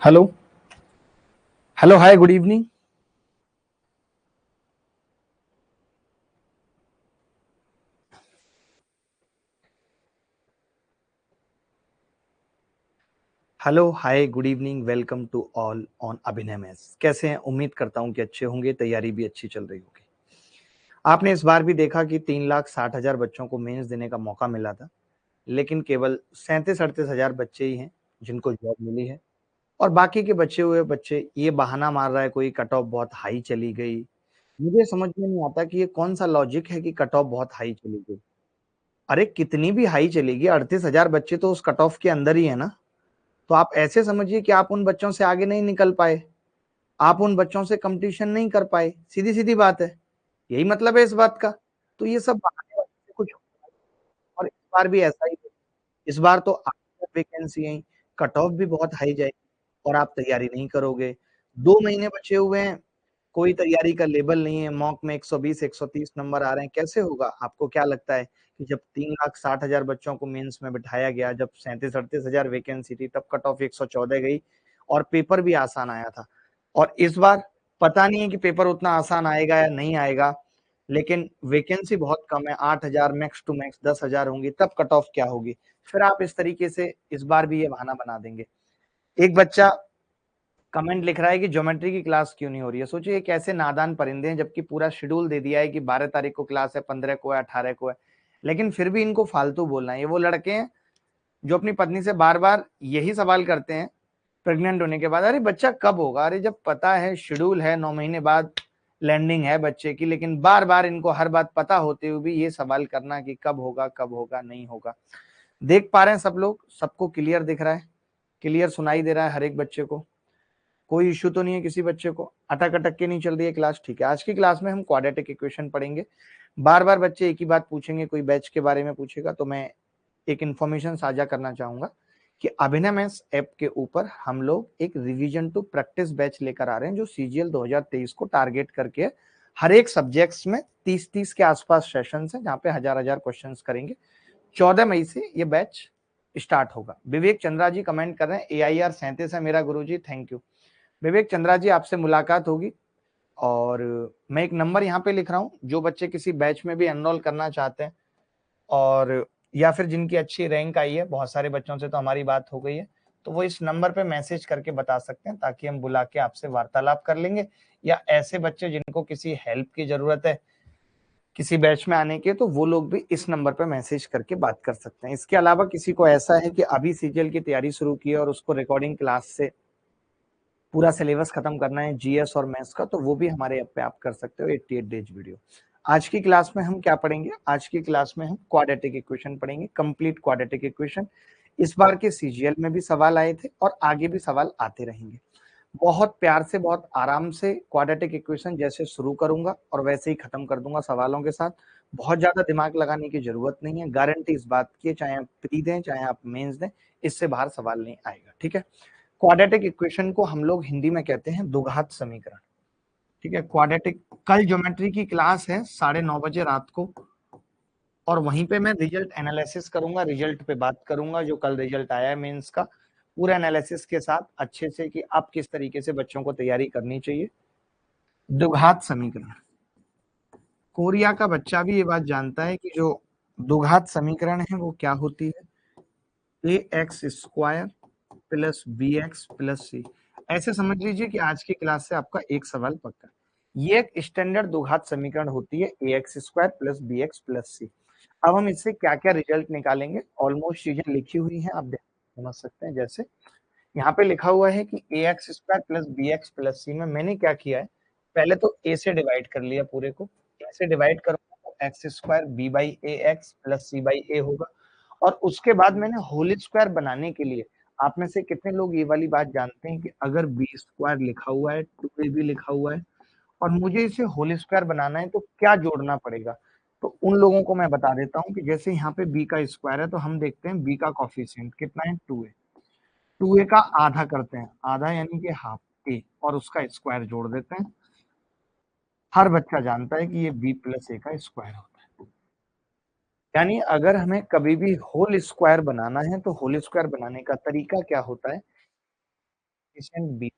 Hello hello hi good evening. Hello hi good evening, welcome to all on Abhinay maths. कैसे हैं? उम्मीद करता हूं कि अच्छे होंगे, तैयारी भी अच्छी चल रही होगी। आपने इस बार भी देखा कि 3,60,000 बच्चों को मेंस देने का मौका मिला था, लेकिन केवल 37-38,000 बच्चे ही हैं जिनको जॉब मिली है। और बाकी के बचे हुए बच्चे ये बहाना मार रहा है कोई कट ऑफ बहुत हाई चली गई। मुझे समझ में नहीं आता कि ये कौन सा लॉजिक है कि कट ऑफ बहुत हाई चली गई। अरे कितनी भी हाई चलेगी, 38,000 बच्चे तो उस कट ऑफ के अंदर ही है ना। तो आप ऐसे समझिए कि आप उन बच्चों से आगे नहीं निकल पाए, आप उन बच्चों से कंपटीशन नहीं कर पाए, सीधी-सीधी बात है। यही मतलब है इस बात का। तो ये सब बहाने से कुछ। और इस बार भी ऐसा ही है। इस बार तो 8,000 वैकेंसी आई, कट ऑफ भी बहुत हाई जाएगी और आप तैयारी नहीं करोगे। 2 महीने बचे हुए हैं, कोई तैयारी का लेवल नहीं है, मॉक में 120, 130 नंबर आ रहे हैं, कैसे होगा? आपको क्या लगता है कि जब 3,60,000 बच्चों को मेंस में बिठाया गया, जब 37-38,000 वैकेंसी थी, तब कट ऑफ 114 गई और पेपर भी आसान आया था। और इस बार पता नहीं है कि पेपर उतना आसान आएगा या नहीं आएगा, लेकिन वैकेंसी बहुत कम है, 8,000 मैक्स टू मैक्स 10,000 होंगी, तब कट ऑफ क्या होगी? फिर आप इस तरीके से इस बार भी ये बहाना बना देंगे। एक बच्चा कमेंट लिख रहा है कि ज्योमेट्री की क्लास क्यों नहीं हो रही है। सोचिए ये कैसे नादान परिंदे हैं, जबकि पूरा शेड्यूल दे दिया है कि 12 तारीख को क्लास है, 15 को है, 18 को है, लेकिन फिर भी इनको फालतू बोलना है। ये वो लड़के हैं जो अपनी पत्नी से बार बार यही सवाल करते हैं प्रेग्नेंट होने के बाद, अरे बच्चा कब होगा? अरे जब पता है शेड्यूल है 9 महीने बाद लैंडिंग है बच्चे की, लेकिन बार बार इनको हर बात पता होते हुए भी ये सवाल करना कि कब होगा, कब होगा, नहीं होगा। देख पा रहे हैं सब लोग? सबको क्लियर दिख रहा है? क्लियर सुनाई दे रहा है हर एक बच्चे को? कोई इश्यू तो नहीं है किसी बच्चे को? अटक अटक के नहीं चल रही है क्लास? ठीक है, आज की क्लास में हम क्वाड्रेटिक इक्वेशन पढ़ेंगे। बार बार बच्चे एक ही बात पूछेंगे, कोई बैच के बारे में पूछेगा तो मैं एक इन्फॉर्मेशन साझा करना चाहूंगा कि अभिनय मैथ्स ऐप के ऊपर हम लोग एक रिवीजन टू प्रैक्टिस बैच लेकर आ रहे हैं, जो सीजीएल 2023 को टारगेट करके हर एक सब्जेक्ट्स में 30-30 के आसपास सेशंस हैं, जहां पे हजार क्वेश्चंस करेंगे। 14 मई से ये बैच स्टार्ट होगा। विवेक चंद्रा जी कमेंट कर रहे हैं, AIR 37 है मेरा गुरुजी, थैंक यू। विवेक चंद्रा जी, आपसे मुलाकात होगी। और मैं एक नंबर यहाँ पे लिख रहा हूँ, जो बच्चे किसी बैच में भी एनरोल करना चाहते हैं और या फिर जिनकी अच्छी रैंक आई है, बहुत सारे बच्चों से तो हमारी बात हो गई है, तो वो इस नंबर पे मैसेज करके बता सकते हैं, ताकि हम बुला के आपसे वार्तालाप कर लेंगे। या ऐसे बच्चे जिनको किसी हेल्प की जरूरत है किसी बैच में आने के, तो वो लोग भी इस नंबर पे मैसेज करके बात कर सकते हैं। इसके अलावा किसी को ऐसा है कि अभी सीजीएल की तैयारी शुरू की है और उसको रिकॉर्डिंग क्लास से पूरा सिलेबस खत्म करना है जीएस और मैथ्स का, तो वो भी हमारे ऐप पे आप कर सकते हो 88 डेज वीडियो। आज की क्लास में हम क्या पढ़ेंगे? आज की क्लास में हम क्वाड्रेटिक इक्वेशन पढ़ेंगे, कंप्लीट क्वाड्रेटिक इक्वेशन। इस बार के सीजीएल में भी सवाल आए थे और आगे भी सवाल आते रहेंगे। बहुत प्यार से, बहुत आराम से क्वाड्रेटिक इक्वेशन जैसे शुरू करूंगा और वैसे ही खत्म कर दूंगा सवालों के साथ। बहुत ज्यादा दिमाग लगाने की जरूरत नहीं है, गारंटी इस बात की, चाहे आप प्री दें चाहे आप मेंस दें, इससे बाहर सवाल नहीं आएगा। ठीक है, क्वाड्रेटिक इक्वेशन को हम लोग हिंदी में कहते हैं द्विघात समीकरण। ठीक है, क्वाड्रेटिक। कल ज्योमेट्री की क्लास है 9:30 बजे रात को, और वहीं पे मैं रिजल्ट एनालिसिस करूंगा, रिजल्ट पे बात करूंगा, जो कल रिजल्ट आया है मेंस का, पूरा एनालिसिस के साथ अच्छे से कि अब किस तरीके से बच्चों को तैयारी करनी चाहिए। द्विघात समीकरण, कोरिया का बच्चा भी ये बात जानता है कि जो द्विघात समीकरण है वो क्या होती है, ax² plus bx plus c। ऐसे समझ लीजिए कि आज की क्लास से आपका एक सवाल पक्का। ये एक स्टैंडर्ड द्विघात समीकरण होती है, ax² plus bx plus c। अब हम इससे क्या क्या रिजल्ट निकालेंगे, ऑलमोस्ट चीजें लिखी हुई हैं, आप समझ सकते हैं। जैसे यहाँ पे लिखा हुआ है कि ax² plus bx plus c में मैंने क्या किया है, पहले तो a से डिवाइड कर लिया, पूरे को a से डिवाइड करूंगा तो x² b by a x plus c by a होगा। और उसके बाद मैंने होल स्क्वायर बनाने के लिए, आप में से कितने लोग ये वाली बात जानते हैं कि अगर b² लिखा हुआ है, 2a भी लिखा हुआ है, और मुझे इसे होल स्क्वायर बनाना है तो क्या जोड़ना पड़ेगा? तो उन लोगों को मैं बता देता हूँ कि जैसे यहाँ पे b का स्क्वायर है, तो हम देखते हैं b का कॉफिशिएंट कितना है, 2a। 2a का आधा करते हैं, आधा यानी कि हाफ a, और उसका स्क्वायर जोड़ देते हैं। हर बच्चा जानता है कि ये b प्लस a का स्क्वायर होता है। यानी अगर हमें कभी भी होल स्क्वायर बनाना है, तो होल स्क्वायर बनाने का तरीका क्या होता है, कोएफिशिएंट बी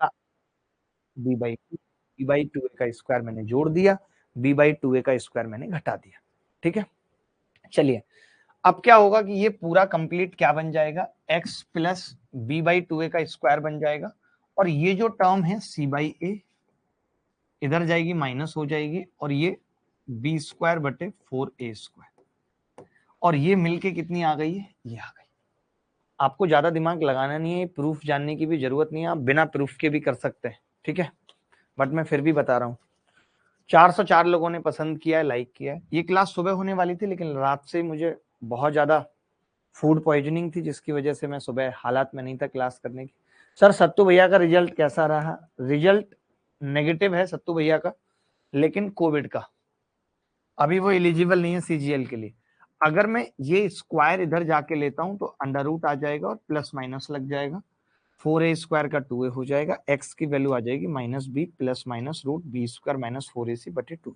का b/2 का स्क्वायर मैंने जोड़ दिया, b/2 का स्क्वायर मैंने घटा दिया। ठीक है, चलिए अब क्या होगा कि ये पूरा कंप्लीट क्या बन जाएगा, x प्लस b/2 का स्क्वायर बन जाएगा, और ये जो टर्म है c/a इधर जाएगी माइनस हो जाएगी, और ये b स्क्वायर बटे 4a स्क्वायर, और ये मिलके कितनी आ गई है, ये आ गई। आपको ज्यादा दिमाग लगाना नहीं है, प्रूफ जानने की भी जरूरत नहीं है, आप बिना प्रूफ के भी कर सकते हैं। ठीक है, बट मैं फिर भी बता रहा हूँ। 404 लोगों ने पसंद किया है, लाइक किया है। ये क्लास सुबह होने वाली थी, लेकिन रात से मुझे बहुत ज्यादा फूड पॉइजनिंग थी, जिसकी वजह से मैं सुबह हालात में नहीं था क्लास करने की। सर सत्तू भैया का रिजल्ट कैसा रहा? रिजल्ट नेगेटिव है सत्तू भैया का, लेकिन कोविड का, अभी वो एलिजिबल नहीं है सीजीएल के लिए। अगर मैं ये स्क्वायर इधर जाके लेता हूं तो अंडर रूट आ जाएगा और प्लस माइनस लग जाएगा, 4a स्क्वायर का 2a हो जाएगा, x की वैल्यू आ जाएगी -b plus minus root B square minus 4ac बटे 2।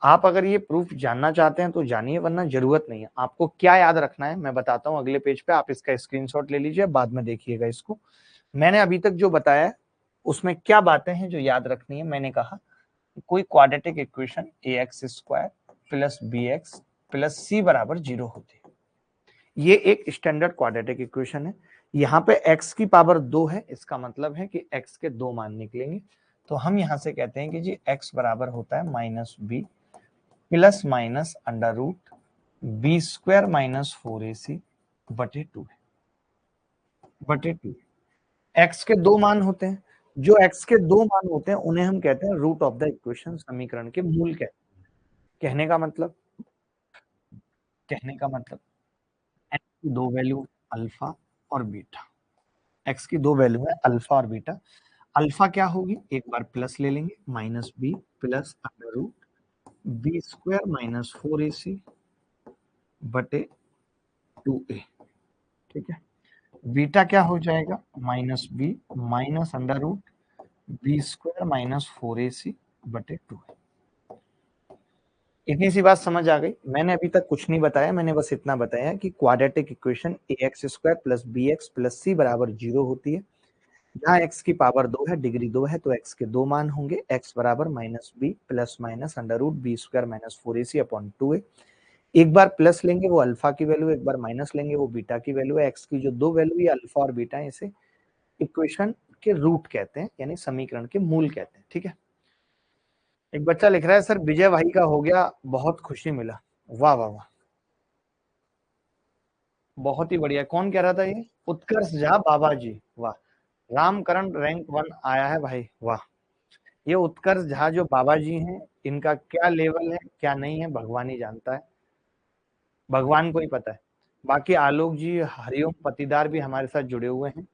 आप अगर ये प्रूफ जानना चाहते हैं तो जानिए, वरना जरूरत नहीं है। आपको क्या याद रखना है मैं बताता हूँ अगले पेज पे, आप इसका स्क्रीनशॉट ले लीजिए, बाद में देखिएगा इसको। मैंने अभी तक जो बताया उसमें क्या बातें हैं जो याद रखनी है। मैंने कहा कोई quadratic equation ax square plus bx plus c बराबर 0 होती है, ये एक स्टैंडर्ड क्वाड्रेटिक इक्वेशन है। यहाँ पे x की पावर 2 है, इसका मतलब है कि x के 2 मान निकलेंगे। तो हम यहाँ से कहते हैं कि जी x बराबर होता है -b plus minus under root B square minus 4ac बटे 2 बटे 2। x के 2 मान होते हैं, जो x के 2 मान होते हैं उन्हें हम कहते हैं रूट ऑफ द इक्वेशन, समीकरण के मूल कहते हैं। कहने का मतलब x की दो वैल्यू अल्फा और बीटा, x की दो वैल्यू है अल्फा और बीटा। अल्फा क्या होगी, एक बार प्लस ले लेंगे, -b plus under root B square minus 4ac बटे 2a। ठीक है, बीटा क्या हो जाएगा, -b minus under root B square minus 4ac बटे 2। इतनी सी बात समझ आ गई। मैंने अभी तक कुछ नहीं बताया, मैंने बस इतना बताया कि quadratic equation ax square plus bx plus c बराबर 0 होती है। जहाँ x की पावर 2 है, डिग्री 2 है, तो x के 2 मान होंगे। x बराबर -b plus minus under root B square minus 4ac upon 2a। एक बार प्लस लेंगे वो अल्फा की वैल्यू, एक बार माइनस लेंगे वो बीटा की वैल्यू है। x की जो दो वैल्यू है अल्फा और बीटा है, इसे इक्वेशन के रूट कहते हैं, यानी समीकरण के मूल कहते हैं। ठीक है, एक बच्चा लिख रहा है सर विजय भाई का हो गया, बहुत खुशी मिला। वाह वाह वाह, बहुत ही बढ़िया। कौन कह रहा था ये? उत्कर्ष झा बाबा जी, वाह। रामकरण रैंक 1 आया है भाई, वाह। ये उत्कर्ष झा जो बाबा जी हैं, इनका क्या लेवल है क्या नहीं है भगवान ही जानता है, भगवान को ही पता है। बाकी आलोक जी, हरिओम पतिदार भी हमारे साथ जुड़े हुए हैं।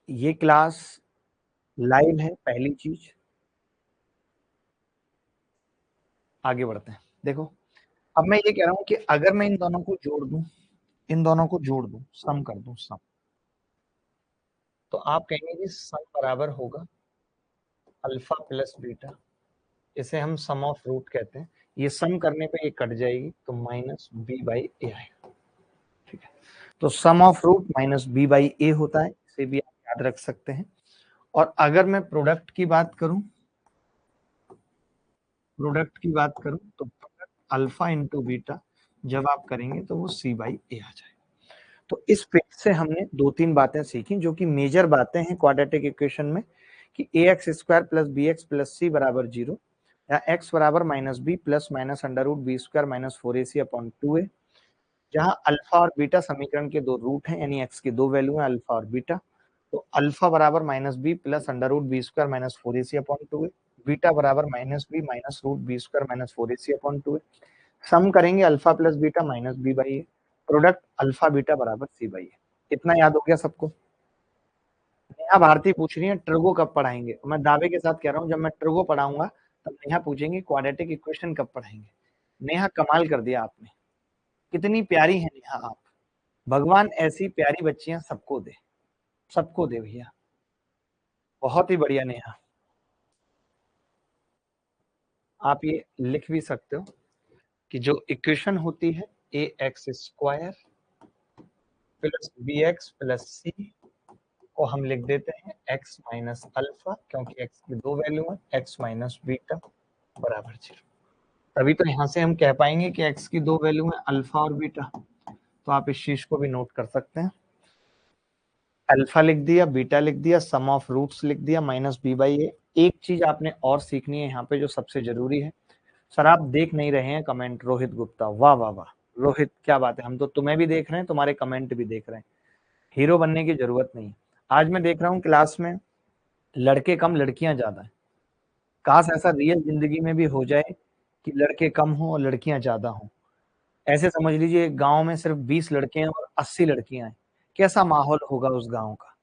ये क्लास लाइव है, पहली चीज। आगे बढ़ते हैं। देखो, अब मैं ये कह रहा हूं कि अगर मैं इन दोनों को जोड़ दूं, इन दोनों को जोड़ दूं, सम कर दूं, सम, तो आप कहेंगे कि सम बराबर होगा अल्फा प्लस बीटा, इसे हम सम ऑफ रूट कहते हैं। ये सम करने पे ये कट जाएगी तो -b/a आएगा। ठीक है, तो सम ऑफ रूट -b/a होता है, इसे भी आप याद रख सकते हैं। और अगर मैं प्रोडक्ट की बात करूं, तो प्रोडक्ट अल्फा इंटू बीटा जब आप करेंगे तो वो c/a आ जाएगा। तो इस पेज से हमने दो तीन बातें सीखी जो कि मेजर बातें हैं क्वाड्रेटिक इक्वेशन में, कि ax square plus bx plus c बराबर 0, या x बराबर -b plus minus under root B square minus 4ac upon 2a, जहां अल्फा और बीटा समीकरण के दो रूट हैं, यानी x की दो वैल्यू है अल्फा और बीटा। तो अल्फा बराबर -b plus under root B square minus 4ac upon 2a, beta बराबर -b minus root B square minus 4ac upon 2a। Sum करेंगे alpha plus beta -b/a, product alpha beta बराबर c/a। इतना याद हो गया सबको? नेहा भारती पूछ रही है ट्रिगो कब पढ़ाएंगे? मैं दावे के साथ कह रहा हूँ जब मैं ट्रिगो पढ़ाऊंगा तब नेहा पूछेंगे क्वाड्रेटिक इक्वेशन कब पढ़ाएंगे। नेहा कमाल कर दिया आपने, कितनी प्यारी है नेहा आप। भगवान ऐसी प्यारी बच्चियां सबको दे, सबको दे भैया, बहुत ही बढ़िया नेहा। आप ये लिख भी सकते हो कि जो इक्वेशन होती है ax square plus B x plus c को हम लिख देते हैं एक्स माइनस अल्फा, क्योंकि एक्स की दो वैल्यू है, एक्स माइनस बीटा बराबर 0। तभी तो यहां से हम कह पाएंगे कि एक्स की दो वैल्यू है अल्फा और बीटा। तो आप इस चीज को भी नोट कर सकते हैं, अल्फा लिख दिया, बीटा लिख दिया, सम ऑफ रूट्स लिख दिया माइनस बी बाई ए। एक चीज आपने और सीखनी है यहाँ पे जो सबसे जरूरी है। सर आप देख नहीं रहे हैं कमेंट, रोहित गुप्ता, वाह वाह वाह रोहित, क्या बात है, हम तो तुम्हें भी देख रहे हैं, तुम्हारे कमेंट भी देख रहे हैं। हीरो बनने की जरूरत नहीं। आज मैं देख रहा हूँ क्लास में लड़के कम लड़कियां ज्यादा है। काश ऐसा रियल जिंदगी में भी हो जाए कि लड़के कम हो और लड़कियां ज्यादा हो। ऐसे समझ लीजिए गांव में सिर्फ 20 लड़के हैं और 80 लड़कियां हैं, कैसा माहौल होगा उस गांव का।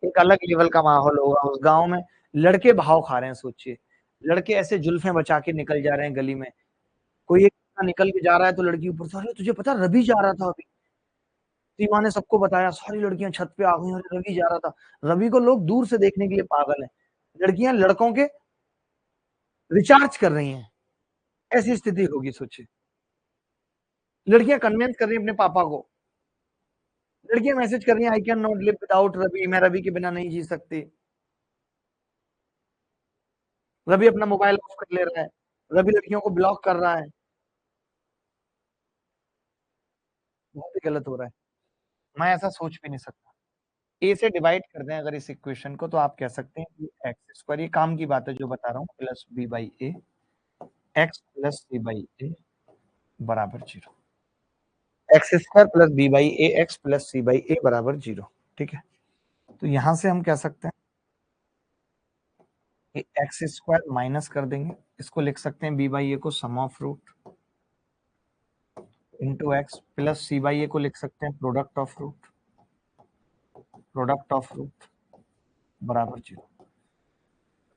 एक अलग लेवल का माहौल होगा उस गांव में। लड़के भाव खा रहे हैं, सोचिए। लड़के ऐसे जुल्फे बचा के निकल जा रहे हैं गली में। कोई एक निकल के जा रहा है तो लड़की ऊपर से, अरे तुझे पता रवि जा रहा था अभी। सीमा ने सबको बताया, सारी लड़कियां छत पे आ गई, अरे रवि जा रहा था। रवि को लोग दूर से देखने के लिए पागल हैं। लड़कियां लड़कों के रिचार्ज कर रही हैं। ऐसी स्थिति होगी, सोचिए। लड़कियां कन्विंस कर रही हैं अपने पापा को। लड़कियां मैसेज कर रही हैं, I can not live without Ravi, मैं रवि के बिना नहीं जी सकती। रवि अपना मोबाइल ऑफ कर ले रहा है, रवि लड़कियों को ब्लॉक कर रहा है। बहुत ही गलत हो रहा है। मैं ऐसा सोच भी नहीं सकता। ए से डिवाइड कर दें अगर इस इक्वेशन को, तो आप कह सकते हैं कि एक्स स्क्वायर, ये काम की बात है जो बता रहा हूँ, plus b by a x plus c by a बराबर 0। X square plus b by a x plus c by a बराबर 0। ठीक है, तो यहां से हम कह सकते हैं कि एक्स स्क्वायर माइनस कर देंगे, इसको लिख सकते हैं बी बाई ए को sum of root into x, plus c by a को लिख सकते हैं प्रोडक्ट ऑफ रूट बराबर 0।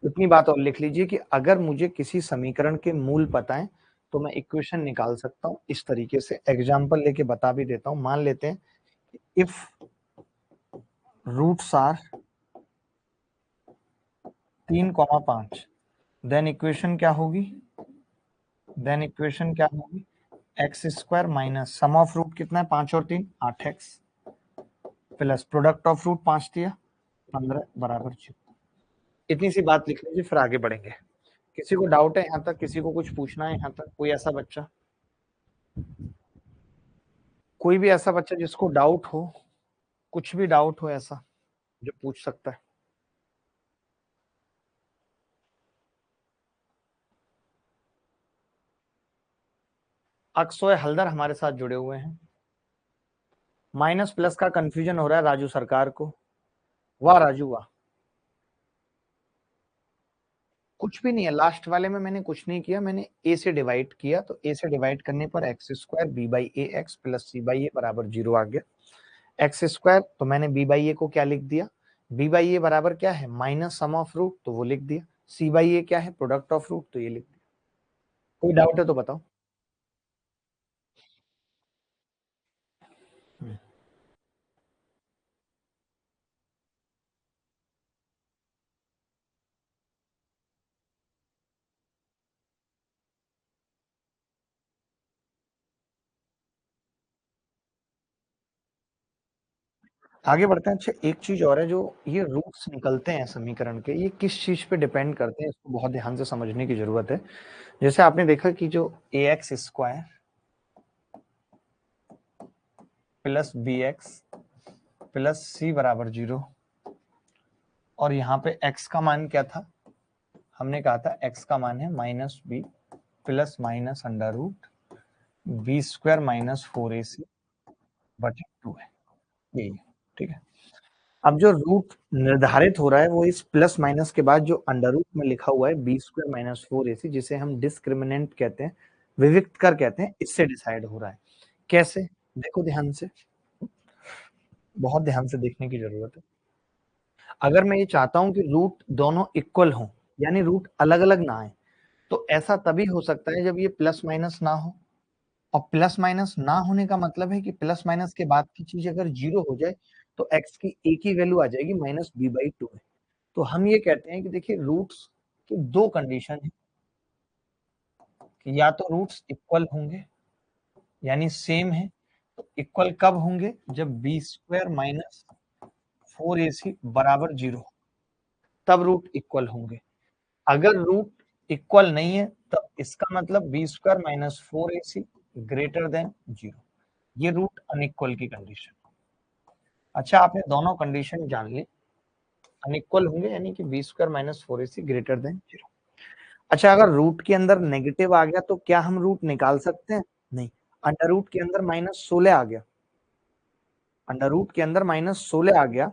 इतनी बात और लिख लीजिए कि अगर मुझे किसी समीकरण के मूल पता है तो मैं इक्वेशन निकाल सकता हूं इस तरीके से। एग्जांपल लेके बता भी देता हूं। मान लेते हैं if roots are 3,5, then equation क्या होगी, X square minus sum of root कितना है, 5 और 3 8x, plus product of root 5 दिया 15 बराबर 0। इतनी सी बात लिख लीजिए, फिर आगे बढ़ेंगे। किसी को डाउट है यहाँ तक, किसी को कुछ पूछना है यहाँ तक, कोई ऐसा बच्चा, कोई भी ऐसा बच्चा जिसको डाउट हो, कुछ भी डाउट हो ऐसा जो पूछ सकता है। अक्षय हल्दर हमारे साथ जुड़े हुए हैं। माइनस प्लस का कंफ्यूजन हो रहा है राजू सरकार को। वाह राजू वाह। कुछ भी नहीं है, लास्ट वाले में मैंने कुछ नहीं किया, मैंने ए से डिवाइड किया, तो ए से डिवाइड करने पर x square b by a x plus c by a बराबर 0 आ गया। एक्स स्क्वायर, तो मैंने बी बाई ए को क्या लिख दिया, बी बाई ए बराबर क्या है माइनस सम ऑफ रूट, तो वो लिख दिया। सी बाई ए क्या है प्रोडक्ट ऑफ रूट, तो ये लिख दिया। कोई डाउट है तो बताओ। आगे बढ़ते हैं। अच्छा एक चीज और है, जो ये रूट्स निकलते हैं समीकरण के, ये किस चीज पे डिपेंड करते हैं, इसको बहुत ध्यान से समझने की जरूरत है। जैसे आपने देखा कि जो a x square plus B x plus c बराबर 0, और यहाँ पे x का मान क्या था, हमने कहा था x का मान है minus B plus minus under root B square minus 4ac बटे 2 है, यही है। ठीक है, अब जो रूट निर्धारित हो रहा है वो इस प्लस माइनस के बाद जो अंडर रूट में लिखा हुआ है बी स्क्वायर माइनस 4ac, जिसे हम डिस्क्रिमिनेंट कहते हैं, विविक्त कर कहते हैं, इससे डिसाइड हो रहा है। कैसे, देखो ध्यान से, बहुत ध्यान से देखने की जरूरत है। अगर मैं ये चाहता हूं कि रूट दोनों इक्वल हों, यानी रूट अलग अलग ना आए, तो ऐसा तभी हो सकता है जब ये प्लस माइनस ना हो। और प्लस माइनस ना होने का मतलब है कि प्लस माइनस के बाद की चीज अगर जीरो हो जाए तो एक्स की एक ही वैल्यू आ जाएगी माइनस बी बाई 2 है। तो हम ये कहते हैं कि देखिए रूट्स की दो कंडीशन है, कि या तो रूट्स इक्वल होंगे यानी सेम है, इक्वल कब होंगे? जब बी स्क्वायर माइनस 4ac बराबर 0, तब रूट इक्वल होंगे। अगर रूट इक्वल नहीं है तब इसका मतलब B square minus 4ac greater then 0, ये रूट अनइक्वल की कंडीशन। अच्छा, आपने दोनों कंडीशन जान ली, अनइक्वल होंगे यानी कि B square minus 4ac greater then 0। अच्छा, अगर रूट के अंदर नेगेटिव आ गया तो क्या हम रूट निकाल सकते हैं? नहीं। अंडर रूट के अंदर -16 आ गया, अंडर रूट के अंदर -16 आ गया,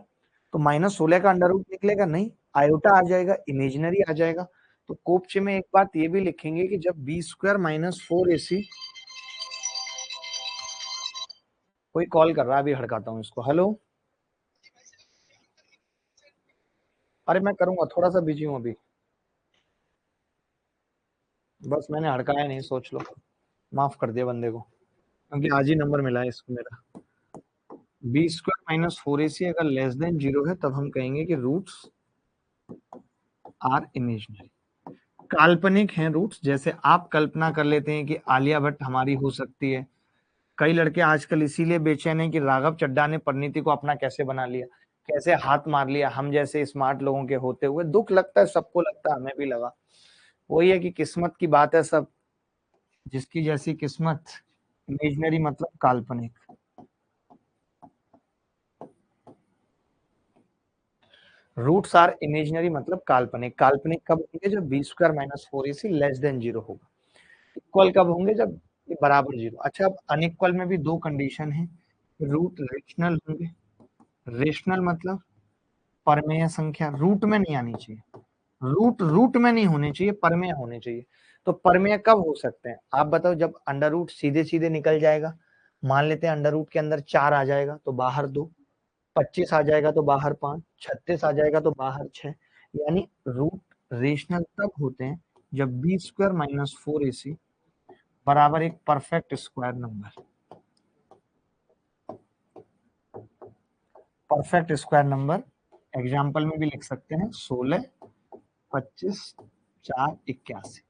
तो -16 का अंडर रूट निकलेगा नहीं, आयोटा आ जाएगा, इमेजिनरी आ जाएगा। तो कोप्चे में एक बात ये भी लिखेंगे कि जब बी स्क्वायर माइनस 4ac, कोई कॉल कर रहा है, अभी हड़काता हूँ इसको। हेलो, अरे मैं करूंगा, थोड़ा सा बिजी हूँ अभी, बस मैंने हड़काया नहीं, सोच लो, माफ कर दिया बंदे को, क्योंकि आज ही नंबर मिला है इसको मेरा। बी स्क्वायर माइनस 4ac अगर लेस देन 0 है तब हम कहेंगे कि रूट्स आर इमेजिनरी, काल्पनिक हैं रूट्स। जैसे आप कल्पना कर लेते हैं कि आलिया भट्ट हमारी हो सकती है। कई लड़के आजकल इसीलिए बेचैन हैं कि राघव चड्ढा ने परिणीति को अपना कैसे बना लिया, कैसे हाथ मार लिया हम जैसे स्मार्ट लोगों के होते हुए। दुख लगता है, सबको लगता है, हमें भी लगा। वही है कि किस्मत की बात है सब, जिसकी जैसी किस्मत। इमेजिनरी मतलब काल्पनिक। रूट्स आर इमेजिनरी मतलब काल्पनिक। काल्पनिक कब होंगे? जब B square minus 4ac less than 0 होगा। इक्वल कब होंगे? जब ये बराबर 0। अच्छा, अब अनइक्वल में भी दो कंडीशन है, रूट रेशनल होंगे। रेशनल मतलब परमेय संख्या, रूट में नहीं आनी चाहिए, रूट रूट में नहीं होने चाहिए, परमेय होने चाहिए। तो परमेय कब हो सकते हैं आप बताओ? जब अंडर रूट सीधे सीधे निकल जाएगा, मान लेते हैं अंडर रूट के अंदर 4 आ जाएगा तो बाहर 2, 25 आ जाएगा तो बाहर 5, 36 आ जाएगा तो बाहर 6। यानी रूट रेशनल तब होते हैं जब बी स्क्वायर माइनस 4ac बराबर एक perfect square number. Perfect square number example में भी लिख सकते हैं 16, 25, 4, 81।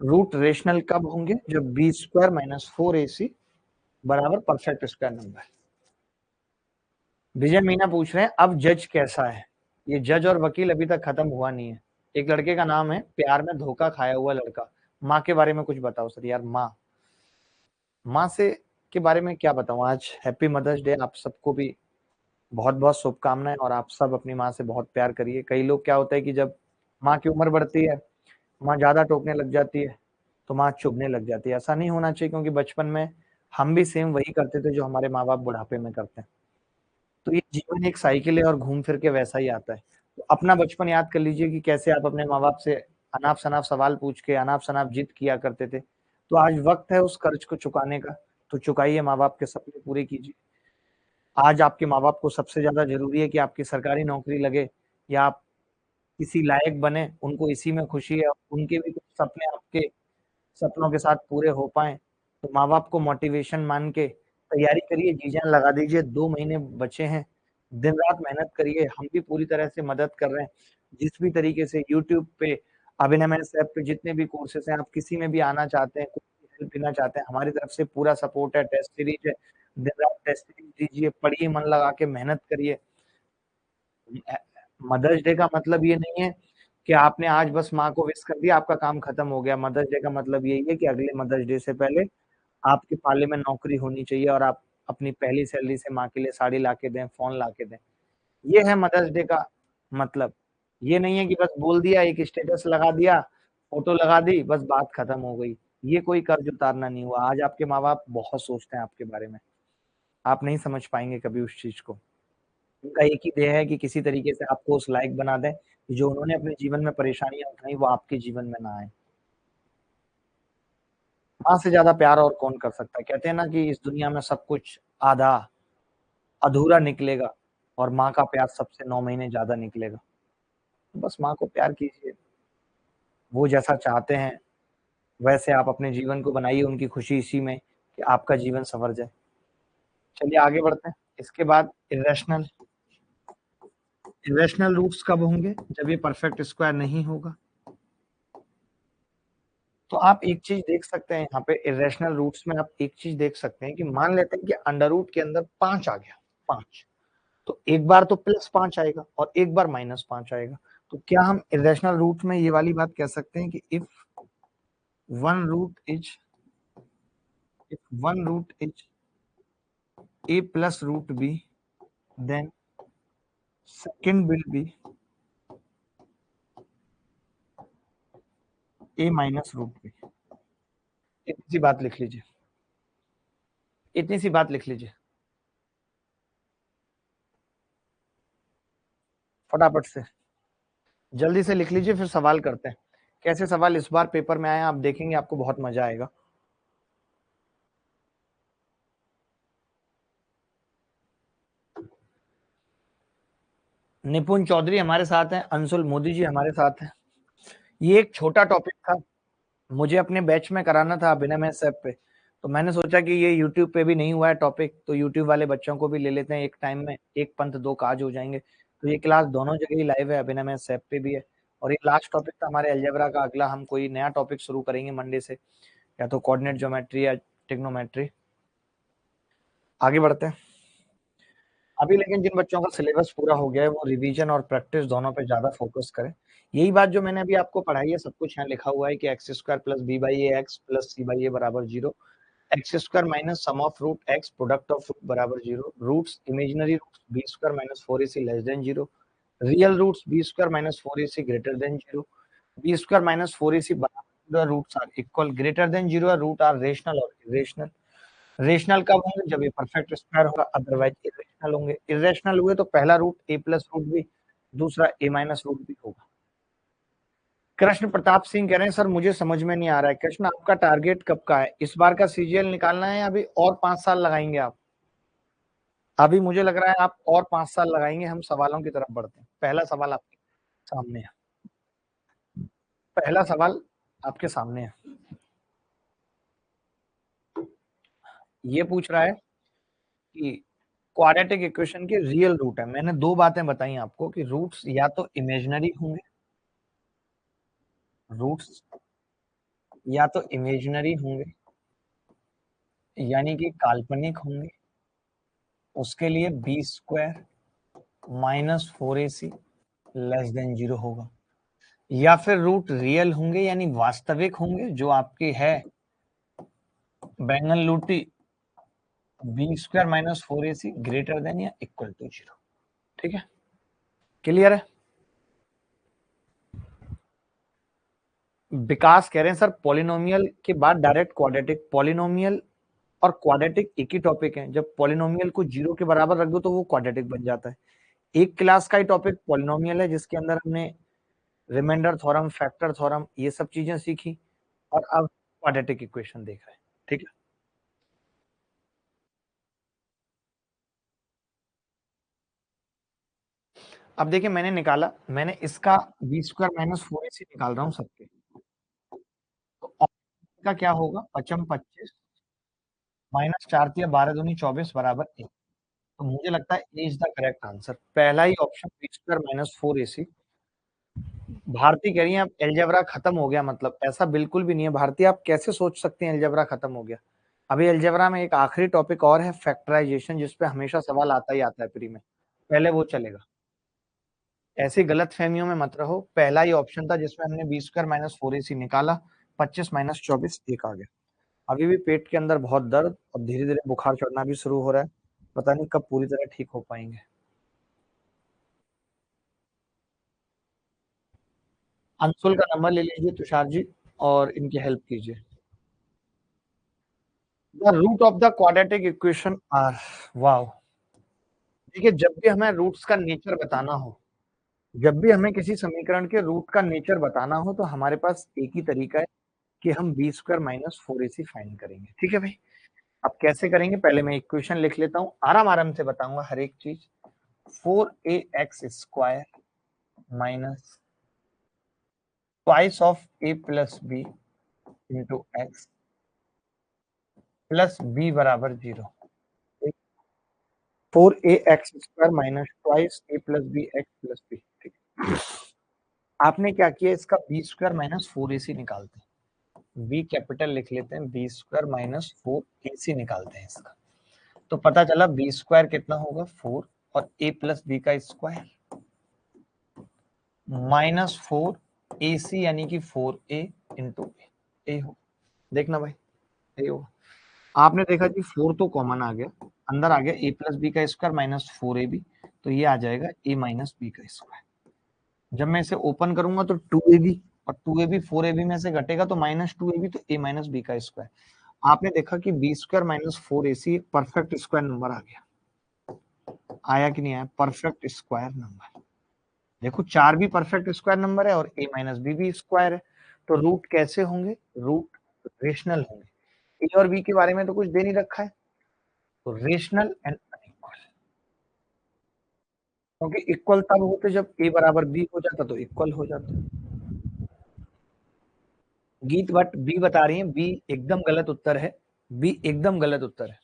रूट रेशनल कब होंगे? जब बी स्क्वायर माइनस 4ac बराबर परफेक्ट स्क्वायर नंबर। विजय मीना पूछ रहे हैं अब जज कैसा है? ये जज और वकील अभी तक खत्म हुआ नहीं है। एक लड़के का नाम है प्यार में धोखा खाया हुआ लड़का। माँ के बारे में कुछ बताओ सर। यार माँ, माँ से के बारे में क्या बताऊं? आज हैप्पी मदर्स डे, आप सबको भी बहुत बहुत शुभकामनाएं, और आप सब अपनी माँ से बहुत प्यार करिए। कई लोग क्या होता है कि जब माँ की उम्र बढ़ती है, माँ ज्यादा टोकने लग जाती है तो माँ चुभने लग जाती है। ऐसा नहीं होना चाहिए, क्योंकि बचपन में हम भी सेम वही करते थे जो हमारे माँ बाप बुढ़ापे में करते हैं। तो ये जीवन एक साइकिल है और घूम फिर के वैसा ही आता है। तो अपना बचपन याद कर लीजिए कि कैसे आप अपने माँ बाप से अनाप शनाप सवाल पूछ के अनाप शनाप जिद किया करते थे। तो आज वक्त है उस कर्ज को चुकाने का, तो चुकाइए, माँ बाप के सपने पूरे कीजिए। आज आपके माँ बाप को सबसे ज्यादा जरूरी है कि आपकी सरकारी नौकरी लगे या आप किसी लायक बने, उनको इसी में खुशी है। उनके भी कुछ सपने आपके सपनों के साथ पूरे हो पाए। तो माँ बाप को मोटिवेशन मान के तैयारी करिए, जी जान लगा दीजिए। 2 महीने बचे हैं, दिन रात मेहनत करिए, हम भी पूरी तरह से मदद कर रहे हैं। जिस भी तरीके से यूट्यूब पे, अभिनव ऐप पे जितने भी कोर्सेस हैं, आप किसी में भी आना चाहते हैं, कोई भी हेल्प लेना चाहते हैं, हमारी तरफ से पूरा सपोर्ट है। टेस्ट सीरीज है, दिन रात टेस्ट सीरीज दीजिए, पढ़िए, मन लगा के मेहनत करिए। मदर्स डे का मतलब ये नहीं है कि आपने आज बस माँ को विश कर दिया, आपका काम खत्म हो गया। मदर्स डे का मतलब यही है कि अगले मदर्स डे से पहले आपके पाले में नौकरी होनी चाहिए और आप अपनी पहली सैलरी से माँ के लिए साड़ी ला के दें, फोन ला के दें। ये है मदर्स डे का मतलब। ये नहीं है कि बस बोल दिया, एक स्टेटस लगा दिया, फोटो लगा दी, बस बात खत्म हो गई। ये कोई कर्ज उतारना नहीं हुआ। आज आपके माँ बाप बहुत सोचते हैं आपके बारे में, आप नहीं समझ पाएंगे कभी उस चीज को। उनका एक ही ध्येय है कि किसी तरीके से आपको उस लायक बना दें कि जो उन्होंने अपने जीवन में परेशानियां उठाई वो आपके जीवन में ना आए। माँ से ज्यादा प्यार और कौन कर सकता है? कहते हैं ना कि इस दुनिया में सब कुछ आधा अधूरा निकलेगा और माँ का प्यार सबसे 9 महीने ज्यादा निकलेगा। तो बस माँ को प्यार कीजिए, वो जैसा चाहते हैं वैसे आप अपने जीवन को बनाइए, उनकी खुशी इसी में कि आपका जीवन संवर जाए। चलिए आगे बढ़ते हैं। इसके बाद इरेशनल। इरेशनल रूट्स कब होंगे? जब ये परफेक्ट स्क्वायर नहीं होगा। तो आप एक चीज देख सकते हैं यहाँ पे इरेशनल रूट्स में, आप एक चीज देख सकते हैं कि मान लेते हैं कि अंडर रूट के अंदर 5 आ गया, 5, तो एक बार तो +5 आएगा और एक बार -5 आएगा। तो क्या हम इरेशनल रूट में ये वाली बात कह सकते हैं कि if one root is a plus root b, then second will be a minus root b। इतनी सी बात लिख लीजिए, इतनी सी बात लिख लीजिए फटाफट से, जल्दी से लिख लीजिए, फिर सवाल करते हैं। कैसे सवाल इस बार पेपर में आए आप देखेंगे, आपको बहुत मजा आएगा। निपुण चौधरी हमारे साथ हैं, अंशुल मोदी जी हमारे साथ हैं। ये एक छोटा टॉपिक था, मुझे अपने बैच में कराना था अभिनय मैथ्स ऐप पे, तो मैंने सोचा कि ये यूट्यूब पे भी नहीं हुआ है टॉपिक, तो यूट्यूब वाले बच्चों को भी ले लेते हैं एक टाइम में, एक पंथ दो काज हो जाएंगे। तो ये क्लास दोनों जगह ही लाइव है, अभिनय मैथ्स ऐप पे भी है। और ये लास्ट टॉपिक था हमारे अलजेब्रा का, अगला हम कोई नया टॉपिक शुरू करेंगे मंडे से, या तो कोऑर्डिनेट ज्योमेट्री या ट्रिग्नोमेट्री। आगे बढ़ते हैं अभी, लेकिन जिन बच्चों का सिलेबस पूरा हो गया है वो रिवीजन और प्रैक्टिस दोनों पे ज्यादा फोकस करें। यही बात जो मैंने अभी आपको पढ़ाई है, सब कुछ यहाँ लिखा हुआ है कि x square plus b by a x plus c by a बराबर 0, x square minus sum of root x product of root बराबर 0, roots imaginary roots b square minus 4ac less than 0, real roots b square minus 4ac greater then 0, b square minus 4ac बराबर roots are equal greater then 0, root are rational और irrational. Rational कब होंगे, जब ये perfect square होगा, otherwise irrational होंगे। Irrational हुए तो पहला रूट ए प्लस रूट भी, दूसरा ए माइनस रूट भी होगा। कृष्ण प्रताप सिंह कह रहे हैं सर मुझे समझ में नहीं आ रहा है। कृष्ण, आपका टारगेट कब का है, इस बार का सीजीएल निकालना है या अभी और 5 साल लगाएंगे आप? अभी मुझे लग रहा है आप और 5 साल लगाएंगे। हम सवालों की तरफ बढ़ते हैं। पहला सवाल आपके सामने है, पहला सवाल आपके सामने है। ये पूछ रहा है कि क्वाड्रेटिक इक्वेशन के रियल रूट है। मैंने दो बातें बताई आपको कि रूट्स या तो इमेजिनरी होंगे, रूट्स या तो इमेजिनरी होंगे यानी कि काल्पनिक होंगे, उसके लिए B square minus 4ac less than 0 होगा, या फिर रूट रियल होंगे यानी वास्तविक होंगे, जो आपके है बैंगन लूटी B square minus 4ac greater than या इक्वल टू 0। ठीक है, क्लियर है? विकास कह रहे हैं सर पॉलिनोमियल के बाद डायरेक्ट क्वाड्रेटिक। पॉलिनोमियल और क्वाड्रेटिक एक ही टॉपिक है, जब पॉलिनोमियल को 0 के बराबर रख दो तो वो क्वाड्रेटिक बन जाता है। एक क्लास का ही टॉपिक पॉलिनोमियल है, जिसके अंदर हमने रिमाइंडर थ्योरम, फैक्टर थ्योरम, ये सब चीजें सीखी, और अब क्वाड्रेटिक इक्वेशन देख रहे हैं। ठीक है, अब देखिए मैंने निकाला, मैंने इसका बी स्क्वायर माइनस 4ac निकाल रहा हूँ सबके, तो का क्या होगा, 5 25 माइनस 4 या 12 दूनी 24 बराबर 1। तो मुझे लगता है A is the correct answer, पहला ही option b square minus 4ac। Bharti कह रही है अब एलजेब्रा खत्म हो गया, मतलब ऐसा बिल्कुल भी नहीं है भारती, आप कैसे सोच सकते हैं एलजेब्रा खत्म हो गया। अभी एलजेब्रा में एक आखिरी टॉपिक और है, फैक्टराइजेशन, जिसपे हमेशा सवाल आता ही आता है प्री में, पहले वो चलेगा। ऐसी गलत फहमियों में मत रहो, पहला ही ऑप्शन था जिसमें हमने बी स्क्वायर माइनस 4ac निकाला, 25 माइनस 24 1 आ गया। अभी भी पेट के अंदर बहुत दर्द और धीरे धीरे बुखार चढ़ना भी शुरू हो रहा है, पता नहीं कब पूरी तरह ठीक हो पाएंगे। अंशुल का नंबर ले लीजिए तुषार जी और इनकी हेल्प कीजिए। The root of the quadratic equation are, wow. देखिए जब भी हमें रूट्स का नेचर बताना हो, जब भी हमें किसी समीकरण के रूट का नेचर बताना हो, तो हमारे पास एक ही तरीका है कि हम B square minus 4ac find करेंगे। ठीक है भाई, अब कैसे करेंगे, पहले मैं इक्वेशन लिख लेता हूँ, आराम आराम से बताऊंगा हर एक चीज। 4ax square minus twice of a plus B into x plus B बराबर 0। 4ax square minus twice a plus B x plus B. ठीक है, आपने क्या किया, इसका बी स्क्वायर माइनस 4ac निकालते हैं। बी कैपिटल लिख लेते हैं, बी स्क्वायर माइनस 4ac निकालते हैं इसका। तो पता चला बी स्क्वायर कितना होगा 4 और a प्लस बी का स्क्वायर माइनस 4ac यानी कि 4a इंटू ए हो। देखना भाई ए हो। आपने देखा कि 4 तो कॉमन आ गया, अंदर आ गया a प्लस बी का स्क्वायर माइनस 4ab, तो ये आ जाएगा a माइनस बी का स्क्वायर। जब मैं इसे ओपन करूंगा तो 2ab और 2ab 4ab में से घटेगा तो माइनस 2ab, तो a माइनस बी का स्क्वायर। आपने देखा कि बी स्क्वायर माइनस 4ac एक परफेक्ट स्क्वायर नंबर आ गया। आया कि नहीं आया? Perfect square number. देखो 4 भी परफेक्ट स्क्वायर नंबर है और a माइनस बी भी स्क्वायर है, तो रूट कैसे होंगे? रूट रेशनल होंगे। ए और बी के बारे में तो कुछ दे नहीं रखा है, तो रेशनल एंड अनइक्वल। क्योंकि इक्वल तब होते जब a बराबर b हो जाता, तो इक्वल हो जाता। गीत बट बी बता रही है, बी एकदम गलत उत्तर है, बी एकदम गलत उत्तर है।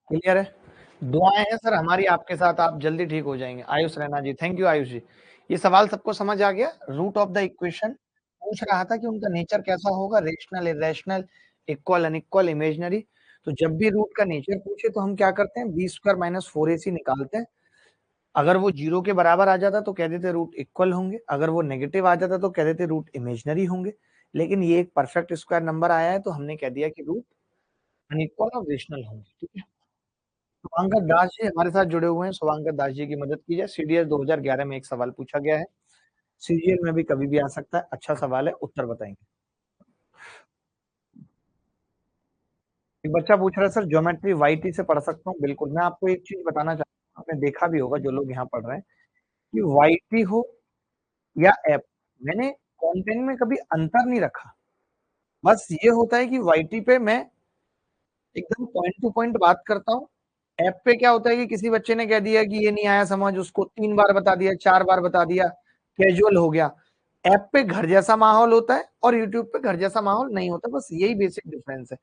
क्लियर है? दुआएं हैं सर हमारी आपके साथ, आप जल्दी ठीक हो जाएंगे। आयुष रैना जी, थैंक यू आयुष जी। ये सवाल सबको समझ आ गया? रूट ऑफ द इक्वेशन पूछ रहा था कि उनका नेचर कैसा होगा, rational, irrational, equal, unequal, imaginary. तो जब भी रूट का नेचर पूछे तो हम क्या करते हैं, बी स्क्वायर माइनस 4ac निकालते हैं। अगर वो जीरो के बराबर आ जाता तो कह देते रूट इक्वल होंगे, अगर वो नेगेटिव आ जाता तो कह देते रूट इमेजिनरी होंगे। लेकिन ये एक परफेक्ट स्क्वायर नंबर आया है तो हमने कह दिया कि रूट अनइक्वल और रेशनल होंगे। ठीक है, शुभांकर दास जी हमारे साथ जुड़े हुए हैं, शुभांकर दास जी की मदद की जाए। सीडीएस 2011 में एक सवाल पूछा गया है, सीजीएल में भी कभी भी आ सकता है। अच्छा सवाल है, उत्तर बताएंगे। एक बच्चा पूछ रहा है सर ज्योमेट्री वाईटी से पढ़ सकता हूँ? बिल्कुल। मैं आपको एक चीज बताना चाहता हूँ, आपने देखा भी होगा जो लोग यहाँ पढ़ रहे हैं, कि वाईटी हो या ऐप, मैंने कंटेंट में कभी अंतर नहीं रखा। बस ये होता है कि वाईटी पे मैं एकदम पॉइंट टू पॉइंट बात करता हूँ। ऐप पे क्या होता है कि किसी बच्चे ने कह दिया कि ये नहीं आया समझ, उसको 3 बार बता दिया, 4 बार बता दिया, कैजुअल हो गया। ऐप पे घर जैसा माहौल होता है और यूट्यूब पे घर जैसा माहौल नहीं होता, बस यही बेसिक डिफरेंस है।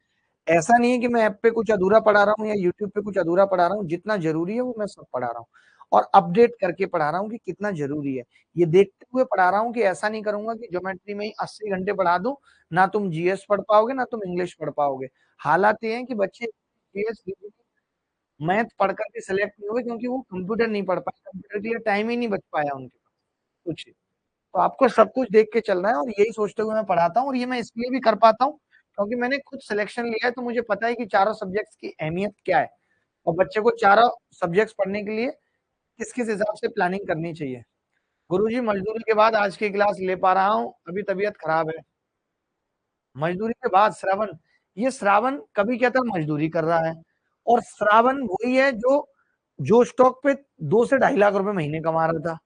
ऐसा नहीं है कि मैं ऐप पे कुछ अधूरा पढ़ा रहा हूँ या यूट्यूब पे कुछ अधूरा पढ़ा रहा हूँ, जितना जरूरी है वो मैं सब पढ़ा रहा हूँ और अपडेट करके पढ़ा रहा हूँ कि कितना जरूरी है। ये देखते हुए पढ़ा रहा हूँ कि ऐसा नहीं करूंगा कि ज्योमेट्री में ही 80 घंटे पढ़ा दूं, ना तुम जीएस पढ़ पाओगे ना तुम इंग्लिश पढ़ पाओगे। हालात ये है कि बच्चे जीएस मैथ पढ़ करके सिलेक्ट नहीं हुए क्योंकि वो कंप्यूटर नहीं पढ़ पाए, कंप्यूटर के लिए टाइम ही नहीं बच पाया उनके पास कुछ। तो आपको सब कुछ देख के चलना है और यही सोचते हुए मैं पढ़ाता हूँ, और ये मैं इसलिए भी कर पाता हूँ क्योंकि मैंने खुद सिलेक्शन लिया है, तो मुझे पता है कि चारों सब्जेक्ट्स की अहमियत क्या है और बच्चे को चारों सब्जेक्ट्स पढ़ने के लिए किस किस हिसाब से प्लानिंग करनी चाहिए। गुरुजी मजदूरी के बाद आज की क्लास ले पा रहा हूँ, अभी तबीयत खराब है। मजदूरी के बाद श्रावण, ये श्रावण कभी कहता है मजदूरी कर रहा है, और श्रावण वही है जो स्टॉक पे 2 से 2.5 लाख रुपए महीने कमा रहा था।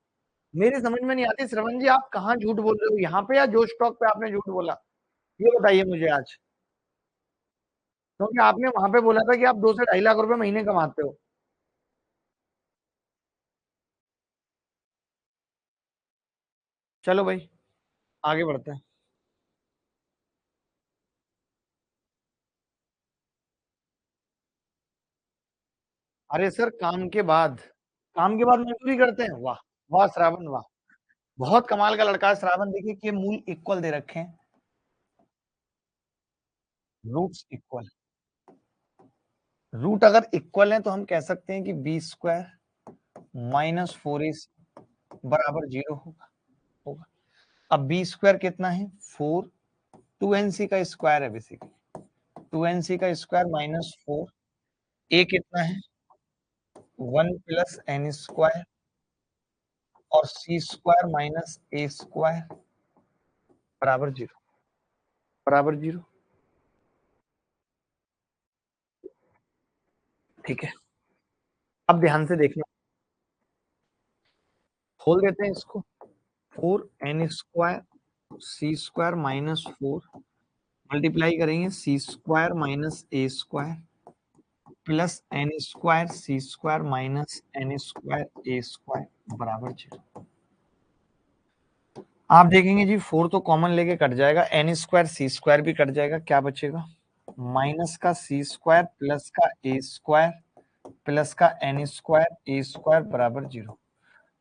मेरी समझ में नहीं आती श्रवण जी, आप कहाँ झूठ बोल रहे हो, यहाँ पे या जो स्टॉक पे आपने झूठ बोला, ये बताइए मुझे आज। क्योंकि आपने वहां पे बोला था कि आप 2 से 2.5 लाख रुपए महीने कमाते हो। चलो भाई आगे बढ़ते हैं। अरे सर काम के बाद मजदूरी करते हैं, वाह। वाह श्रावण वाह, बहुत कमाल का लड़का है श्रावण। देखिए कि मूल इक्वल दे रखे हैं, रूट्स इक्वल। रूट अगर इक्वल है तो हम कह सकते हैं कि बी स्क्वायर माइनस 4ac बराबर 0 होगा होगा। अब बी स्क्वायर कितना है 4, 2nc का स्क्वायर है बेसिकली, 2nc का स्क्वायर माइनस 4, ए कितना है 1 + n² और सी स्क्वायर माइनस ए स्क्वायर बराबर 0, बराबर 0। ठीक है, अब ध्यान से देखना, खोल देते हैं इसको। 4n² सी स्क्वायर माइनस 4 मल्टीप्लाई करेंगे सी स्क्वायर माइनस ए स्क्वायर प्लस n² सी स्क्वायर माइनस n² ए स्क्वायर बराबर 0। आप देखेंगे जी 4 तो कॉमन लेके कट जाएगा, n² सी स्क्वायर भी कट जाएगा, क्या बचेगा माइनस का सी स्क्वायर प्लस का ए स्क्वायर प्लस का एन स्क्वायर ए स्क्वायर बराबर 0।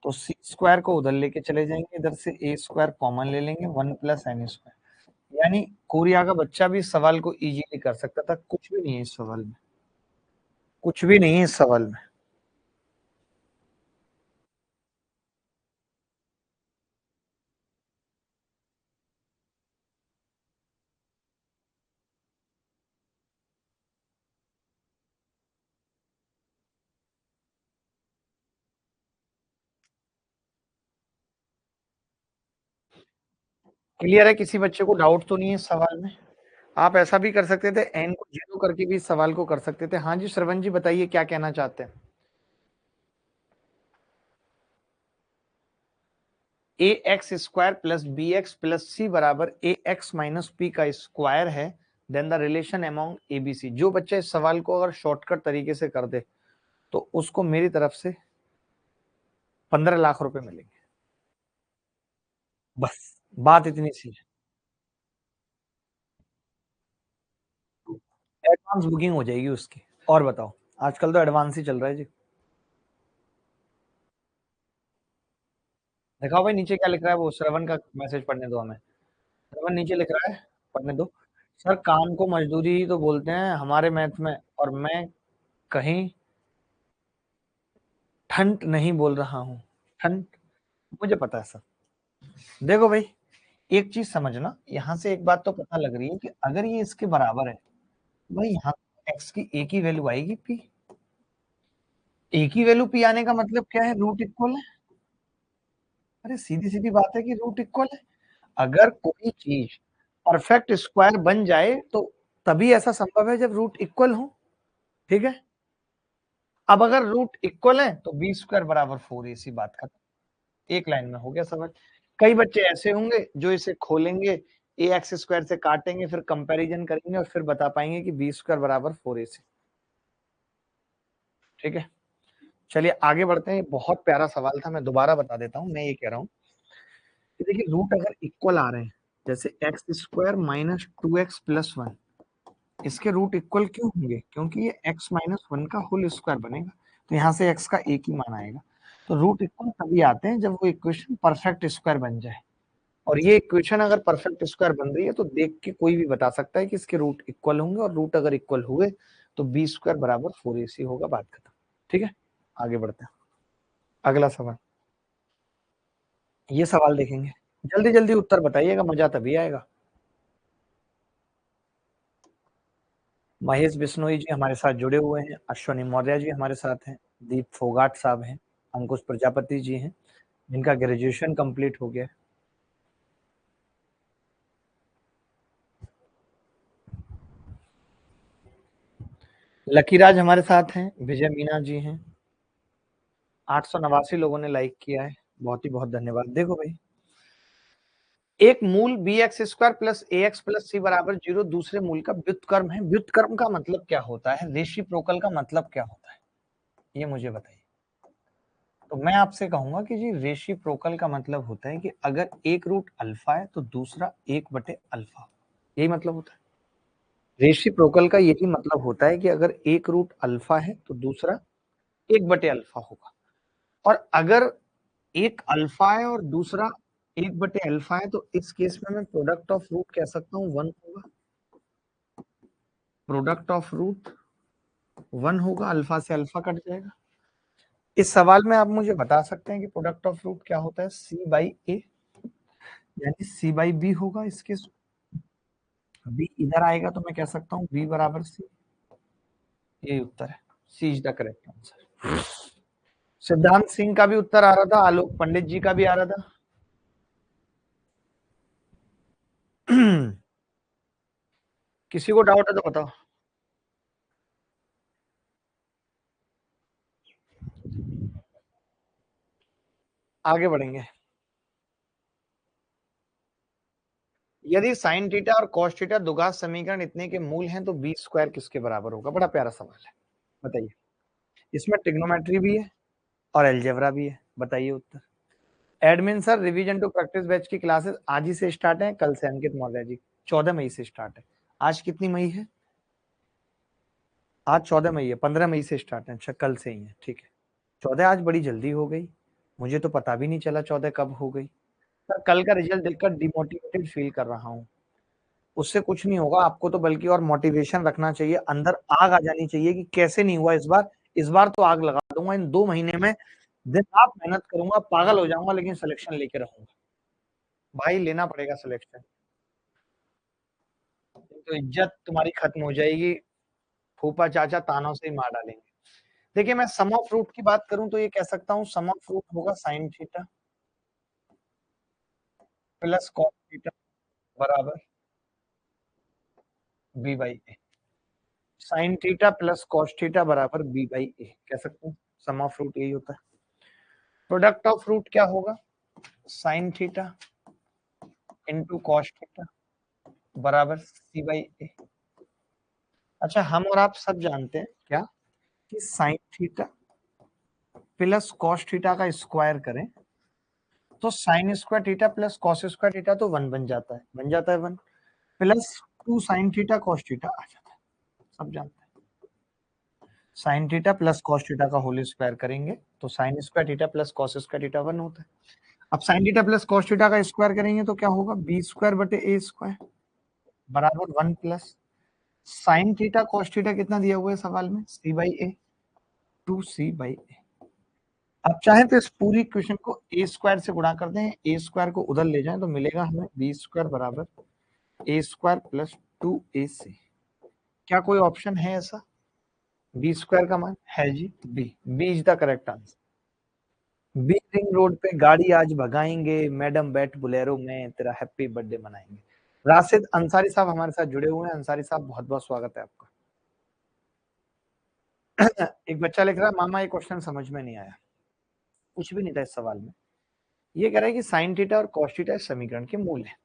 तो सी स्क्वायर को उधर लेके चले जाएंगे, इधर से ए स्क्वायर कॉमन ले लेंगे, 1 प्लस एन स्क्वायर। यानी कोरिया का बच्चा भी इस सवाल को इजीली कर सकता था। कुछ भी नहीं है इस सवाल में, कुछ भी नहीं है इस सवाल में। क्लियर है? किसी बच्चे को डाउट तो नहीं है इस सवाल में? आप ऐसा भी कर सकते थे, एन को 0 करके भी इस सवाल को कर सकते थे। हाँ जी श्रवण जी बताइए क्या कहना चाहते हैं? A x square plus B x plus c बराबर ए एक्स माइनस पी का स्क्वायर है, then the relation among a b c. जो बच्चा इस सवाल को अगर शॉर्टकट तरीके से कर दे तो उसको मेरी तरफ से 15 लाख रुपए मिलेंगे। बस बात इतनी सी है। एडवांस बुकिंग हो जाएगी उसकी। और बताओ, आजकल तो एडवांस ही चल रहा है जी। दिखाओ भाई नीचे क्या लिख रहा है, वो श्रवण का मैसेज पढ़ने दो हमें। श्रवण नीचे लिख रहा है, पढ़ने दो। सर काम को मजदूरी ही तो बोलते हैं हमारे मैथ में, और मैं कहीं ठंड नहीं बोल रहा हूँ। ठंड, मुझे पता है सर। देखो भाई, एक चीज समझना, यहाँ से एक बात तो पता लग रही है कि अगर ये इसके बराबर है, भाई यहाँ एक्स की एक ही वैल्यू आएगी पी। एक ही वैल्यू पी आने का मतलब क्या है? रूट इक्वल है। अरे सीधी सीधी बात है कि रूट इक्वल है। अगर कोई चीज परफेक्ट स्क्वायर बन जाए तो तभी ऐसा संभव है जब रूट इक्वल हो। ठीक है, अब अगर रूट इक्वल है तो बी स्क्वायर बराबर 4ac, बात खत्म। एक लाइन में हो गया समझ। कई बच्चे ऐसे होंगे जो इसे खोलेंगे, ए एक्स स्क्वायर से काटेंगे, फिर कंपैरिजन करेंगे और फिर बता पाएंगे कि बी स्क्वायर बराबर 4ac। ठीक है, चलिए आगे बढ़ते हैं। बहुत प्यारा सवाल था, मैं दोबारा बता देता हूँ। मैं ये कह रहा हूँ कि देखिए रूट अगर इक्वल आ रहे हैं, जैसे x square minus 2x plus 1, इसके रूट इक्वल क्यों होंगे? क्योंकि ये x माइनस 1 का होल स्क्वायर बनेगा, तो यहाँ से x का एक ही मान आएगा। तो रूट इक्वल तभी आते हैं जब वो इक्वेशन परफेक्ट स्क्वायर बन जाए। और ये इक्वेशन अगर परफेक्ट स्क्वायर बन रही है तो देख के कोई भी बता सकता है कि इसके रूट इक्वल होंगे, और रूट अगर इक्वल हुए तो बी स्क्वायर बराबर 4ac होगा, बात खत्म। ठीक है, आगे बढ़ते हैं। अगला सवाल, ये सवाल देखेंगे। जल्दी जल्दी उत्तर बताइएगा, मजा तभी आएगा। महेश बिश्नोई जी हमारे साथ जुड़े हुए हैं, अश्वनी मौर्य जी हमारे साथ हैं, दीप फोगाट साहब हैं, अंकुश प्रजापति जी हैं जिनका ग्रेजुएशन कंप्लीट हो गया है। लकीराज हमारे साथ हैं, विजय मीना जी हैं। 889 लोगों ने लाइक किया है, बहुत ही बहुत धन्यवाद। देखो भाई, एक मूल बी एक्स स्क्वायर प्लस ए एक्स प्लस सी बराबर 0 दूसरे मूल का व्युत्क्रम है। व्युत्क्रम का मतलब क्या होता है? रेसिप्रोकल का मतलब क्या होता है? ये मुझे बताइए। तो मैं आपसे कहूंगा कि जी रेसिप्रोकल का मतलब होता है कि अगर एक रूट अल्फा है तो दूसरा 1/अल्फा, यही मतलब होता है। रेसिप्रोकल का यही मतलब होता है कि अगर एक रूट अल्फा है तो दूसरा 1/अल्फा होगा। और अगर एक अल्फा है और दूसरा 1/अल्फा है तो इस केस में मैं प्रोडक्ट ऑफ रूट कह सकता हूँ 1 होगा। प्रोडक्ट ऑफ रूट 1 होगा, अल्फा से अल्फा कट जाएगा। इस सवाल में आप मुझे बता सकते हैं कि प्रोडक्ट ऑफ रूट क्या होता है? सी बाई ए, यानी सी बाई बी होगा। इसके बी इधर आएगा तो मैं कह सकता हूँ बी बराबर सी। यही उत्तर है, सी इज द करेक्ट आंसर। सिद्धांत सिंह का भी उत्तर आ रहा था, आलोक पंडित जी का भी आ रहा था। किसी को डाउट है तो बताओ। आगे बढ़ेंगे। यदि साइन थीटा और कॉस थीटा दुघात समीकरण इतने के मूल हैं तो बी स्क्वायर किसके बराबर होगा? बड़ा प्यारा सवाल है, बताइए। इसमें ट्रिग्नोमेट्री भी है और अलजेब्रा भी है, बताइए उत्तर। Admin sir, revision to practice batch की क्लासेस आज ही से स्टार्ट है, कल से। अंकित मौर्य जी, 14 मई से स्टार्ट है। आज कितनी मई है? आज 14 मई है, 15 मई से स्टार्ट है। अच्छा, कल से ही है, ठीक है। 14 आज बड़ी जल्दी हो गई, मुझे तो पता भी नहीं चला 14 कब हो गई। सर कल का रिजल्ट देखकर डिमोटिवेटेड फील कर रहा हूँ। उससे कुछ नहीं होगा, आपको तो बल्कि और मोटिवेशन रखना चाहिए, अंदर आग आ जानी चाहिए कि कैसे नहीं हुआ इस बार तो आग लगा दूंगा, इन 2 महीने में दिन रात मेहनत करूंगा, पागल हो जाऊंगा, लेकिन सिलेक्शन लेके रहूंगा। भाई लेना पड़ेगा सिलेक्शन, तो इज्जत तुम्हारी खत्म हो जाएगी, फूफा चाचा तानों से ही मार डालेंगे। देखिए मैं सम ऑफ रूट की बात करूं तो ये कह सकता हूं सम ऑफ रूट होगा sine theta plus cos theta बराबर b by a. Sine theta plus cos theta बराबर बी बाई ए कह सकते हैं, सम ऑफ रूट यही होता है। प्रोडक्ट ऑफ रूट क्या होगा, sine theta into cos theta बराबर सी बाई ए। अच्छा हम और आप सब जानते हैं क्या कि sine theta plus cos theta का स्क्वायर करें तो sine square theta plus cos square theta तो 1 बन जाता है 1 plus 2 sine theta cos theta आ जाता है, सब जानते हैं। Sine theta plus cos theta का होल स्क्वायर करेंगे तो sine square theta plus cos square theta 1 होता है। अब sine theta plus cos theta का स्क्वायर करेंगे तो क्या होगा, बी स्क्वायर बटे ए स्क्वायर बराबर 1 plus sign theta cos theta कितना दिया हुआ है सवाल में, सी बाई ए, 2 सी बाई ए। अब चाहे तो इस पूरी इक्वेशन को ए स्क्वायर से गुणा कर दें, ए स्क्वायर को उधर ले जाएं तो मिलेगा हमें बी स्क्वायर बराबर ए स्क्वायर प्लस 2ac। क्या कोई ऑप्शन है ऐसा, बी स्क्वायर का मान है जी, B is the correct answer. बी रिंग रोड पे गाड़ी आज भगाएंगे, मैडम बैठ बुलेरो में तेरा हैप्पी बर्थडे मनाएंगे। राशिद अंसारी साहब हमारे साथ जुड़े हुए हैं, अंसारी साहब बहुत बहुत स्वागत है आपका। एक बच्चा लिख रहा है मामा ये क्वेश्चन समझ में नहीं आया, कुछ भी नहीं था इस सवाल में। ये कह रहा है कि साइन थीटा और कॉस थीटा इस समीकरण के मूल है,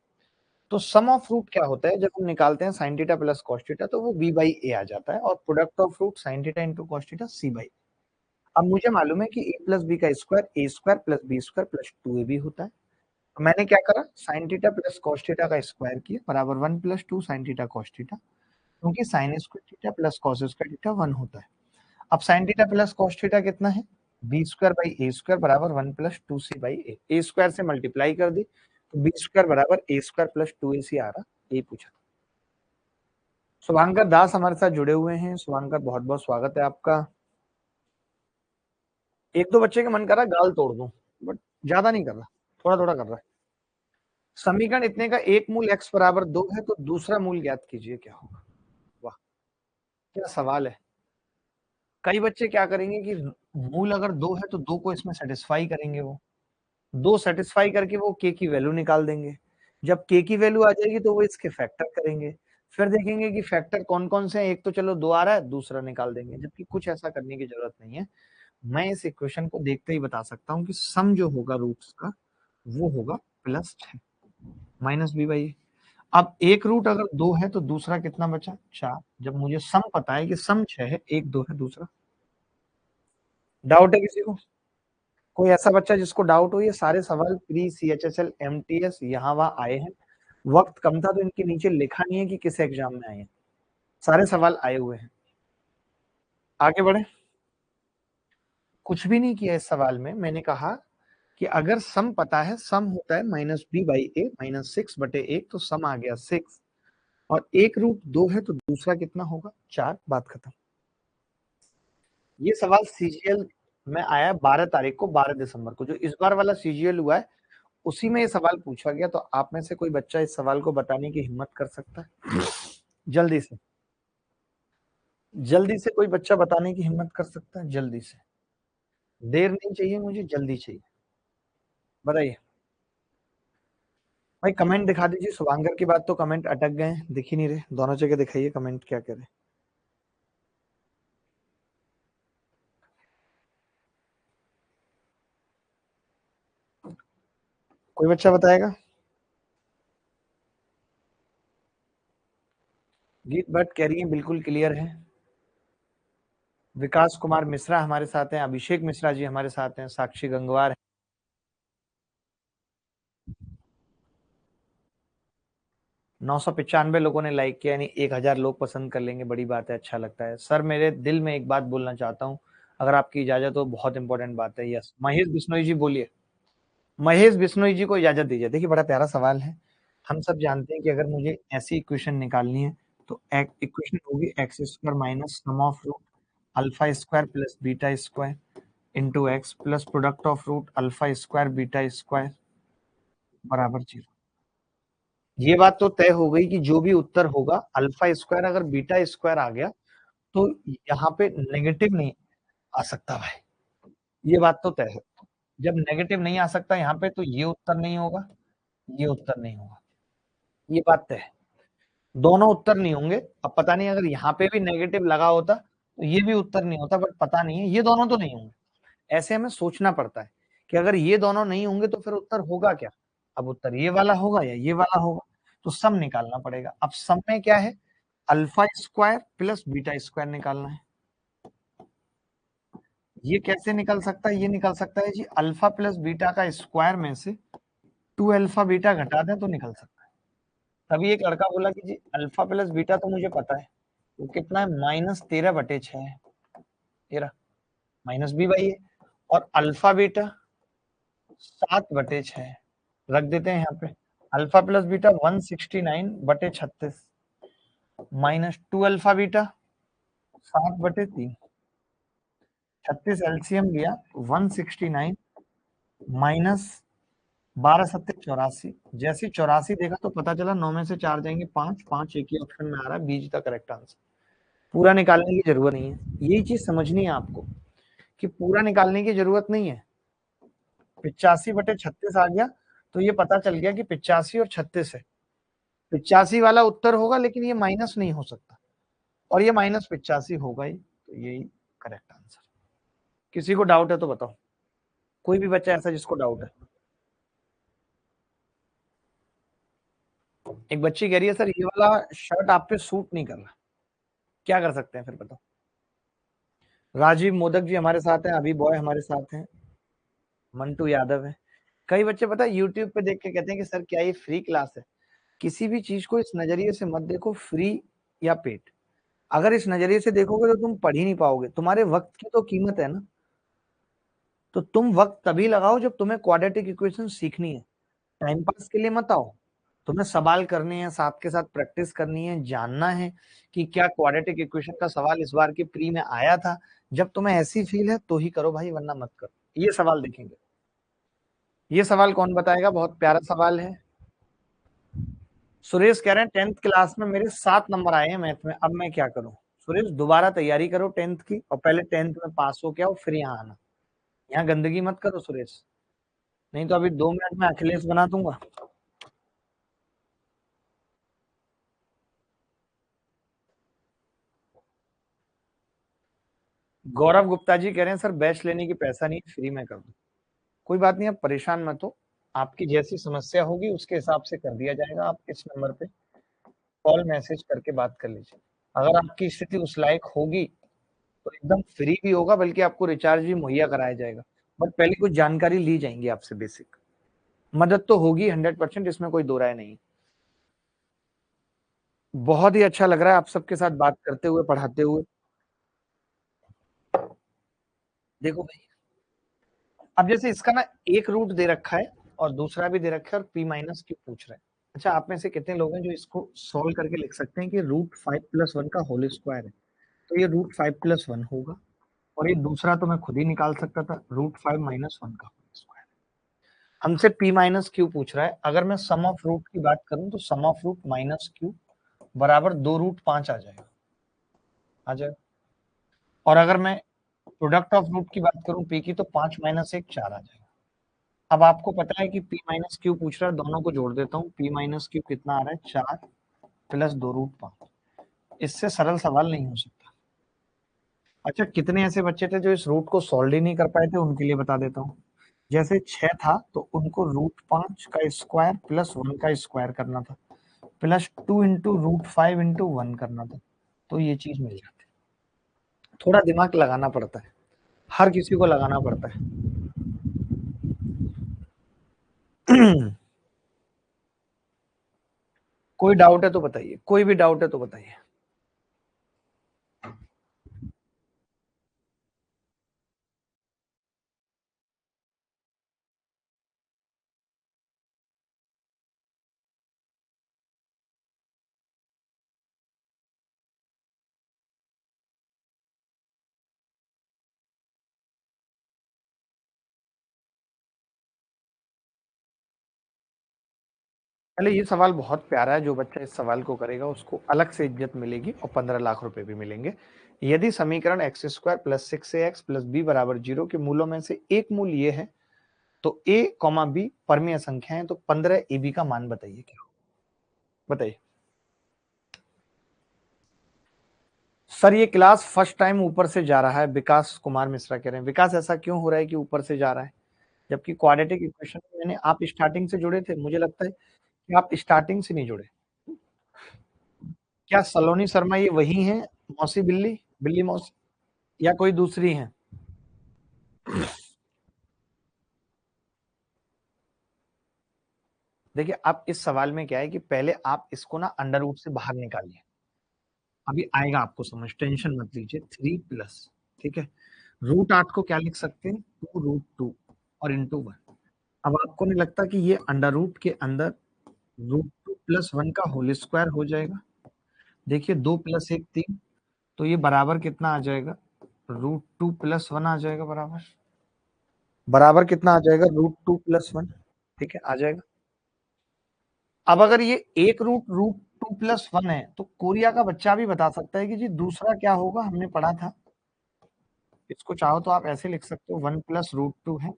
तो सम ऑफ रूट क्या होता है, जब हम निकालते हैं sine theta plus cos theta तो वो बी बाई ए आ जाता है, और product of root sine theta into cos theta C by. अब मुझे मालूम है कि ए प्लस बी का square A square plus B square plus 2 A B होता है, तो मैंने क्या करा, sine theta plus cos theta का स्क्वायर किया बराबर 1 plus 2 sine theta cos theta, क्योंकि sign square theta plus cos square theta 1 होता है। अब sine theta plus cos theta कितना है, B square by A square बराबर 1 plus 2 C by A, A square से मल्टीप्लाई कर दी तो बी स्क्वायर बराबर ए स्क्वायर प्लस 2 ए सी आ रहा, ये पूछा। शुभांकर दास हमारे साथ जुड़े हुए हैं, शुभांकर बहुत बहुत स्वागत है आपका। एक दो बच्चे के मन कर रहा है गाल तोड़ दूं, बट ज्यादा नहीं कर रहा, थोड़ा थोड़ा कर रहा है। समीकरण इतने का एक मूल x बराबर 2 है तो दूसरा मूल ज्ञात कीजिए क्या होगा। वाह क्या सवाल है। कई बच्चे क्या करेंगे कि मूल अगर 2 है तो 2 को इसमें सेटिस्फाई करेंगे, वो 2 सेटिस्फाई करके वो k की वैल्यू निकाल देंगे। जब k की वैल्यू आ जाएगी तो वो इसके फैक्टर करेंगे, फिर देखेंगे कि फैक्टर कौन कौन से हैं, एक तो चलो 2 आ रहा है दूसरा निकाल देंगे, जबकि कुछ ऐसा करने की जरूरत नहीं है। मैं इस इक्वेशन को देखते ही बता सकता हूँ कि सम जो होगा रूट्स का वो होगा +6 माइनस बी बाई। अब एक रूट अगर 2 है तो दूसरा कितना बचा, 4। जब मुझे सम पता है कि सम 6 है, एक 2 है दूसरा। डाउट है किसी को, कोई ऐसा बच्चा जिसको डाउट हो, ये सारे सवाल प्री CHSL MTS यहाँ वहां आए हैं, वक्त कम था तो इनके नीचे लिखा नहीं है कि किस एग्जाम में आए हैं, सारे सवाल आए हुए हैं। आगे बढ़े, कुछ भी नहीं किया इस सवाल में, मैंने कहा कि अगर सम पता है, सम होता है -b/a -6/1, तो सम आ गया 6, और एक रूट 2 है तो दूसरा कितना होगा, 4, बात खत्म। ये सवाल CGL में आया 12 तारीख को, 12 दिसंबर को, जो इस बार वाला CGL हुआ है उसी में ये सवाल पूछा गया। तो आप में से कोई बच्चा इस सवाल को बताने की हिम्मत कर सकता है, जल्दी से, जल्दी से कोई बच्चा बताने की हिम्मत कर सकता है, जल्दी से, देर नहीं चाहिए मुझे, जल्दी चाहिए, बताइए। भाई कमेंट दिखा दीजिए, शुभांकर की बात तो कमेंट अटक गए हैं, दिख ही नहीं रहे, दोनों जगह दिखाइए कमेंट क्या कह रहे। कोई बच्चा बताएगा। गीत भट्ट कह रही है बिल्कुल क्लियर है। विकास कुमार मिश्रा हमारे साथ हैं, अभिषेक मिश्रा जी हमारे साथ हैं, साक्षी गंगवार है। 995 लोगों ने लाइक किया, यानी 1000 लोग पसंद कर लेंगे, बड़ी बात है, अच्छा लगता है। सर मेरे दिल में एक बात बोलना चाहता हूँ, अगर आपकी इजाजत हो, बहुत इंपॉर्टेंट बात है। यस, महेश बिश्नोई जी बोलिए। महेश बिश्नोई जी को इजाजत दीजिए। देखिए बड़ा प्यारा सवाल है। हम सब जानते हैं कि अगर मुझे ऐसी इक्वेशन निकालनी है तो इक्वेशन होगी X square minus sum of root alpha square plus beta square into x plus product of root alpha square beta square बराबर 0। ये बात तो तय हो गई कि जो भी उत्तर होगा अल्फा स्क्वायर अगर बीटा स्क्वायर आ गया तो यहाँ पे नेगेटिव नहीं आ सकता भाई, ये बात तो तय है। जब नेगेटिव नहीं आ सकता यहाँ पे तो ये उत्तर नहीं होगा, ये उत्तर नहीं होगा, ये बात तय है। दोनों उत्तर नहीं होंगे। अब पता नहीं अगर यहाँ पे भी नेगेटिव लगा होता तो ये भी उत्तर नहीं होता, बट पता नहीं है, ये दोनों तो नहीं होंगे। ऐसे हमें सोचना पड़ता है कि अगर ये दोनों नहीं होंगे तो फिर उत्तर होगा क्या। अब उत्तर ये वाला होगा या ये वाला होगा, तो सम निकालना पड़ेगा। अब सम में क्या है, alpha square plus beta square निकालना है। ये कैसे निकल सकता है, ये निकल सकता है जी अल्फा प्लस बीटा का स्क्वायर में से 2 अल्फा बीटा घटा दें तो निकल सकता है। तभी एक लड़का बोला कि जी अल्फा प्लस बीटा तो मुझे पता है, वो कितना है -13/6 है, ये रहा माइनस भी वही है, और अल्फा बीटा 7/6 रख देते हैं यहाँ पे। Alpha plus beta 169/36 minus 2 alpha beta 7/3, 36 LCM लिया 169 माइनस 12×7 = 84। जैसे 84 देखा तो पता चला 9 में से 4 जाएंगे 5, 5 एक ही ऑप्शन में आ रहा है, बीच द करेक्ट आंसर। पूरा निकालने की जरूरत नहीं है, यही चीज समझनी है आपको कि पूरा निकालने की जरूरत नहीं है। 85/36 आ गया तो ये पता चल गया कि 85 और 36 है, 85 वाला उत्तर होगा, लेकिन ये माइनस नहीं हो सकता, और ये -85 होगा ही, तो यही करेक्ट आंसर। किसी को डाउट है तो बताओ, कोई भी बच्चा ऐसा जिसको डाउट है। एक बच्ची कह रही है सर ये वाला शर्ट आप पे सूट नहीं कर रहा, क्या कर सकते हैं फिर बताओ। राजीव मोदक जी हमारे साथ हैं, अभी बॉय हमारे साथ हैं, मंटू यादव है। कई बच्चे पता है यूट्यूब पे देख के कहते हैं कि सर क्या ये फ्री क्लास है। किसी भी चीज को इस नजरिए से मत देखो, फ्री या पेड। अगर इस नजरिए से देखोगे तो तुम पढ़ ही नहीं पाओगे, तुम्हारे वक्त की तो कीमत है ना। तो तुम वक्त तभी लगाओ जब तुम्हें क्वाड्रेटिक इक्वेशन सीखनी है, टाइम पास के लिए मत आओ। तुम्हें सवाल करने हैं, साथ के साथ प्रैक्टिस करनी है, जानना है कि क्या क्वाड्रेटिक इक्वेशन का सवाल इस बार के प्री में आया था। जब तुम्हें ऐसी फील है तो ही करो भाई, वरना मत करो। ये सवाल देखेंगे, ये सवाल कौन बताएगा, बहुत प्यारा सवाल है। सुरेश कह रहे हैं 10th क्लास में मेरे 7 नंबर आए हैं मैथ में, अब मैं क्या करूं। सुरेश दोबारा तैयारी करो 10th की, और पहले 10th में पास हो के आओ, फिर यहाँ आना। यहाँ गंदगी मत करो सुरेश, नहीं तो अभी 2 मिनट में अखिलेश बना दूंगा। गौरव गुप्ता जी कह रहे हैं सर बैच लेने की पैसा नहीं, फ्री में कर दो। कोई बात नहीं, आप परेशान मत हो, आपकी जैसी समस्या होगी उसके हिसाब से कर दिया जाएगा। आप इस नंबर पे कॉल मैसेज करके बात कर लीजिए। अगर आपकी स्थिति उस लायक होगी तो एकदम फ्री भी होगा, बल्कि आपको रिचार्ज भी मुहैया कराया जाएगा। बट पहले कुछ जानकारी ली जाएंगी आपसे, बेसिक मदद तो होगी 100%, इसमें कोई दो राय नहीं। बहुत ही अच्छा लग रहा है आप सबके साथ बात करते हुए, पढ़ाते हुए। देखो भाई, अब जैसे इसका ना एक रूट दे रखा है और दूसरा भी दे रखा है, और p माइनस क्यू पूछ रहा है। अच्छा, आप में से कितने लोग हैं जो इसको सॉल्व करके लिख सकते हैं कि √5 + 1 का होल स्क्वायर है, तो ये √5 + 1 होगा, और ये दूसरा तो मैं खुद ही निकाल सकता था, √5 - 1 का होल स्क्वायर। हमसे p माइनस क्यू पूछ रहा है, अगर मैं सम ऑफ रूट की बात करूं तो सम ऑफ रूट माइनस क्यू बराबर 2√5 आ जाएगा, आ जाएगा। और अगर मैं प्रोडक्ट ऑफ रूट की बात करूं p की, तो 5 - 1 4 आ जाएगा। अब आपको पता है कि p माइनस क्यू पूछ रहा है, दोनों को जोड़ देता हूँ। p माइनस क्यू कितना आ रहा है, 4 प्लस 2√5। इससे सरल सवाल नहीं हो सकता। अच्छा, कितने ऐसे बच्चे थे जो इस रूट को सॉल्व ही नहीं कर पाए थे, उनके लिए बता देता हूँ। जैसे 6 था तो उनको √5 का स्क्वायर प्लस 1 का स्क्वायर करना था, प्लस 2 इंटू √5 इंटू 1 करना था, तो ये चीज मिल जाती। थोड़ा दिमाग लगाना पड़ता है, हर किसी को लगाना पड़ता है। कोई डाउट है तो बताइए, कोई भी डाउट है तो बताइए। पहले ये सवाल बहुत प्यारा है, जो बच्चा इस सवाल को करेगा उसको अलग से इज्जत मिलेगी और 15 लाख रुपए भी मिलेंगे। यदि समीकरण x square plus 6ax plus B बराबर 0 के मूलों में से एक मूल ये है तो a कॉमा बी परमीय संख्या है, तो 15 ab का मान बताइए क्या हो, बताइए। सर ये क्लास फर्स्ट टाइम ऊपर से जा रहा है, विकास कुमार मिश्रा कह रहे हैं। विकास ऐसा क्यों हो रहा है कि ऊपर से जा रहा है, जबकि क्वाड्रेटिक इक्वेशन में मैंने आप स्टार्टिंग से जुड़े थे, मुझे लगता है कि आप स्टार्टिंग से नहीं जुड़े। क्या सलोनी शर्मा ये वही हैं, मौसी बिल्ली, बिल्ली मौसी, या कोई दूसरी हैं? देखिए अब इस सवाल में क्या है कि पहले आप इसको ना अंडर रूट से बाहर निकालिए, अभी आएगा आपको समझ, टेंशन मत लीजिए। 3 प्लस, ठीक है, √8 को क्या लिख सकते हैं, 2√2 और इंटू 1। अब आपको नहीं लगता कि ये अंडर रूट के अंदर √2 + 1 का होल स्क्वायर हो जाएगा? देखिए 2 + 1 3, तो ये बराबर कितना आ जाएगा, √2 + 1 आ जाएगा, बराबर बराबर कितना आ जाएगा, √2 + 1, ठीक है आ जाएगा। अब अगर ये एक √2 + 1 है तो कोरिया का बच्चा भी बता सकता है कि जी दूसरा क्या होगा, हमने पढ़ा था। इसको चाहो तो आप ऐसे लिख सकते हो, 1 + √2 है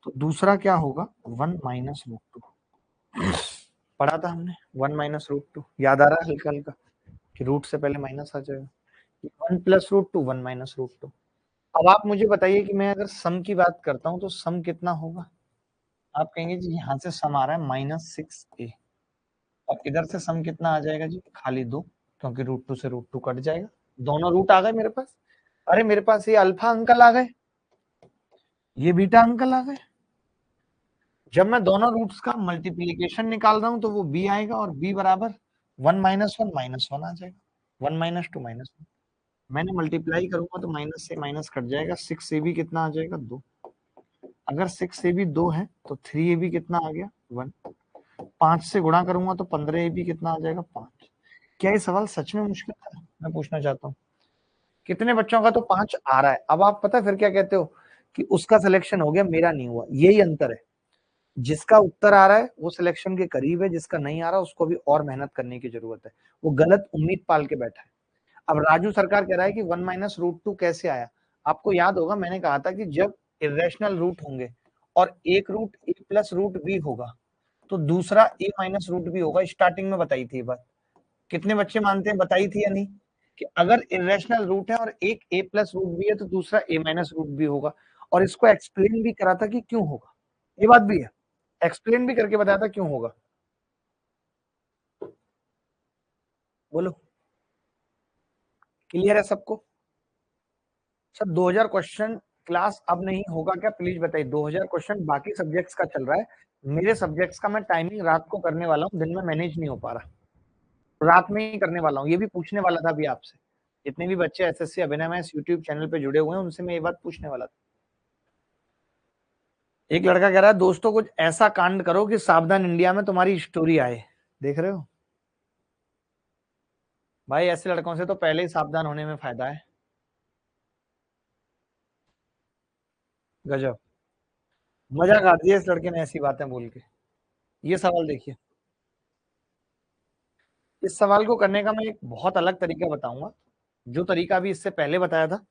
तो दूसरा क्या होगा, 1 - √2, पढ़ा था हमने। 1 - √2 याद आ रहा है हल्का हल्का, कि रूट से पहले माइनस आ जाएगा। 1 + √2 1 - √2। अब आप मुझे बताइए कि मैं अगर सम की बात करता हूँ तो सम कितना होगा। आप कहेंगे जी यहाँ से सम आ रहा है -6a, और इधर से सम कितना आ जाएगा जी, खाली 2, क्योंकि √2 से √2 कट जाएगा, दोनों रूट आ गए मेरे पास। अरे मेरे पास ये अल्फा अंकल आ गए, ये बीटा अंकल आ गए। जब मैं दोनों रूट्स का मल्टीप्लीकेशन निकाल रहा हूं तो वो b आएगा, और b बराबर 1 - 1 - 1 आ जाएगा, 1 - 2 -1। मैंने मल्टीप्लाई करूंगा तो माइनस से माइनस कट जाएगा, 6ab कितना आ जाएगा, 2। अगर 6ab 2 है तो 3ab कितना आ गया, 1। 5 से गुणा करूंगा तो 15ab कितना आ जाएगा, 5। क्या ये सवाल सच में मुश्किल था, मैं पूछना चाहता हूँ। कितने बच्चों का तो 5 आ रहा है। अब आप पता है फिर क्या कहते हो कि उसका सिलेक्शन हो गया, मेरा नहीं हुआ। यही अंतर है, जिसका उत्तर आ रहा है वो सिलेक्शन के करीब है, जिसका नहीं आ रहा उसको भी और मेहनत करने की जरूरत है, वो गलत उम्मीद पाल के बैठा है। अब राजू सरकार कह रहा है कि 1 - √2 कैसे आया। आपको याद होगा मैंने कहा था कि जब इरेशनल रूट होंगे और एक रूट a + √b होगा तो दूसरा a - √b होगा। स्टार्टिंग में बताई थी ये बात, कितने बच्चे मानते हैं, बताई थी या नहीं, कि अगर इरेशनल रूट है और एक a + √b है तो दूसरा a - √b होगा। और इसको एक्सप्लेन भी करा था कि क्यों होगा, ये बात भी है, एक्सप्लेन भी करके बताया था क्यों होगा। बोलो, क्लियर है सबको? सर 2000 क्वेश्चन क्लास अब नहीं होगा क्या, प्लीज बताइए। 2000 क्वेश्चन बाकी सब्जेक्ट्स का चल रहा है, मेरे सब्जेक्ट्स का मैं टाइमिंग रात को करने वाला हूँ, दिन में मैनेज नहीं हो पा रहा, रात में ही करने वाला हूँ। ये भी पूछने वाला था अभी आपसे, जितने भी बच्चे एसएससी अभिनय मैथ्स यूट्यूब चैनल पे जुड़े हुए हैं उनसे मैं ये बात पूछने वाला था। एक लड़का कह रहा है दोस्तों कुछ ऐसा कांड करो कि सावधान इंडिया में तुम्हारी स्टोरी आए। देख रहे हो भाई, ऐसे लड़कों से तो पहले ही सावधान होने में फायदा है। गजब, मजा काट दिया इस लड़के ने ऐसी बातें बोल के। ये सवाल देखिए, इस सवाल को करने का मैं एक बहुत अलग तरीका बताऊंगा, जो तरीका अभी इससे पहले बताया था।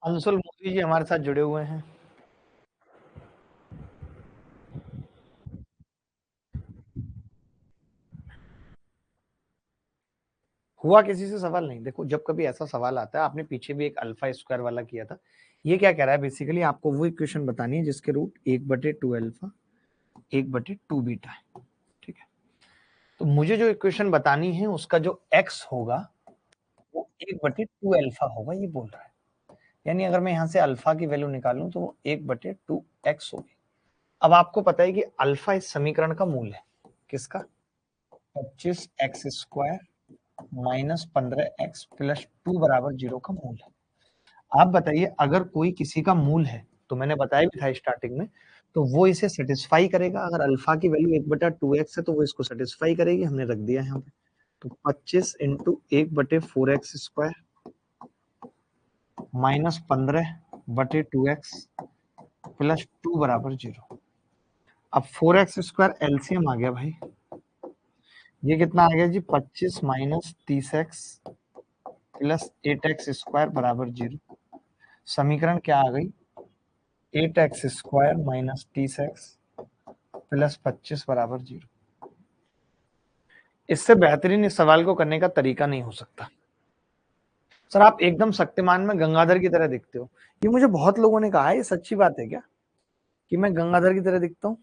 अंशुल मोदी जी हमारे साथ जुड़े हुए हैं। हुआ किसी से सवाल नहीं। देखो जब कभी ऐसा सवाल आता है, आपने पीछे भी एक अल्फा स्क्वायर वाला किया था, ये क्या कह रहा है बेसिकली, आपको वो इक्वेशन बतानी है जिसके रूट 1/2 अल्फा 1/2 बीटा है, ठीक है। तो मुझे जो इक्वेशन बतानी है उसका जो x होगा वो 1/2 अल्फा होगा, ये बोल रहा है। यानी अगर मैं यहाँ से अल्फा की वैल्यू निकालूं तो वो 1/2x होगी। अब आपको पता है कि अल्फा इस समीकरण का मूल है, किसका? 25x² माइनस 15x प्लस 2 बराबर 0 का मूल है। आप बताइए, अगर कोई किसी का मूल है, तो मैंने बताया भी था स्टार्टिंग में, तो वो इसे सेटिस्फाई करेगा। अगर अल्फा की वैल्यू 1/2x है तो वो इसको सेटिस्फाई करेगी, हमने रख दिया है यहाँ पे। तो 25 into 1/4x² minus 15/2x plus 2 बराबर 0। अब 4x² एलसीएम आ गया भाई, ये कितना आ गया जी? 25 माइनस 30x प्लस 8x² बराबर 0। समीकरण क्या आ गई? 8x² माइनस 30x प्लस 25 बराबर 0। इससे बेहतरीन इस सवाल को करने का तरीका नहीं हो सकता। सर आप एकदम शक्तिमान में गंगाधर की तरह दिखते हो, ये मुझे बहुत लोगों ने कहा है, ये सच्ची बात है क्या कि मैं गंगाधर की तरह दिखता हूँ?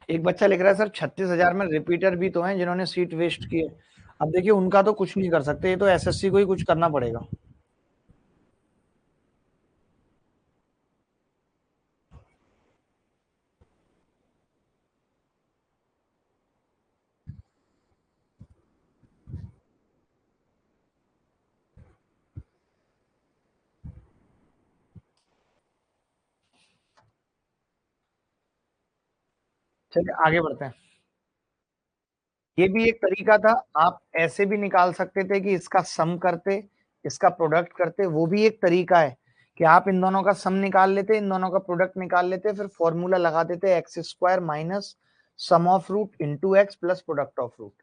एक बच्चा लिख रहा है सर 36,000 में रिपीटर भी तो हैं जिन्होंने सीट वेस्ट की है। अब देखिए उनका तो कुछ नहीं कर सकते, ये तो एसएससी को ही कुछ करना पड़ेगा। चलिए आगे बढ़ते हैं। ये भी एक तरीका था, आप ऐसे भी निकाल सकते थे कि इसका सम करते, इसका प्रोडक्ट करते, वो भी एक तरीका है कि आप इन दोनों का सम निकाल लेते, इन दोनों का प्रोडक्ट निकाल लेते, फिर फॉर्मूला लगा देते x² minus sum of root into x plus product of root.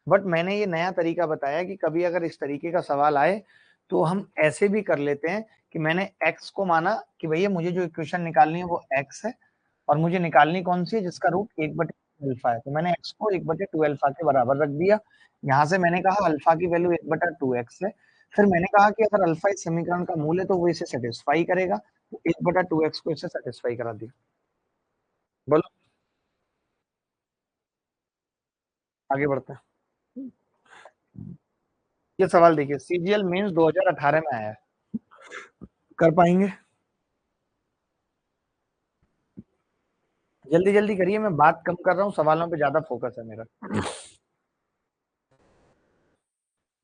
But मैंने ये नया तरीका बताया कि कभी अगर इस तरीके का सवाल आए तो हम ऐसे भी कर लेते हैं कि मैंने x को माना कि भैया मुझे जो इक्वेशन निकालनी है वो x है, और मुझे निकालनी कौन सी है? जिसका रूट 1/2 अल्फा है, तो मैंने x को 1/2 अल्फा के बराबर रख दिया। यहाँ से मैंने कहा अल्फा की वैल्यू 1/2x है, फिर मैंने कहा कि अगर अल्फा इस समीकरण का मूल है तो वो इसे सेटिस्फाई करेगा, तो 1/2x को इसे सेटिस्फाई करा दिया। बोलो आगे बढ़ते हैं। ये सवाल देखिए, सीजीएल मेंस 2018 में आया है, कर पाएंगे? जल्दी जल्दी करिए, मैं बात कम कर रहा हूँ, सवालों पे ज्यादा फोकस है मेरा।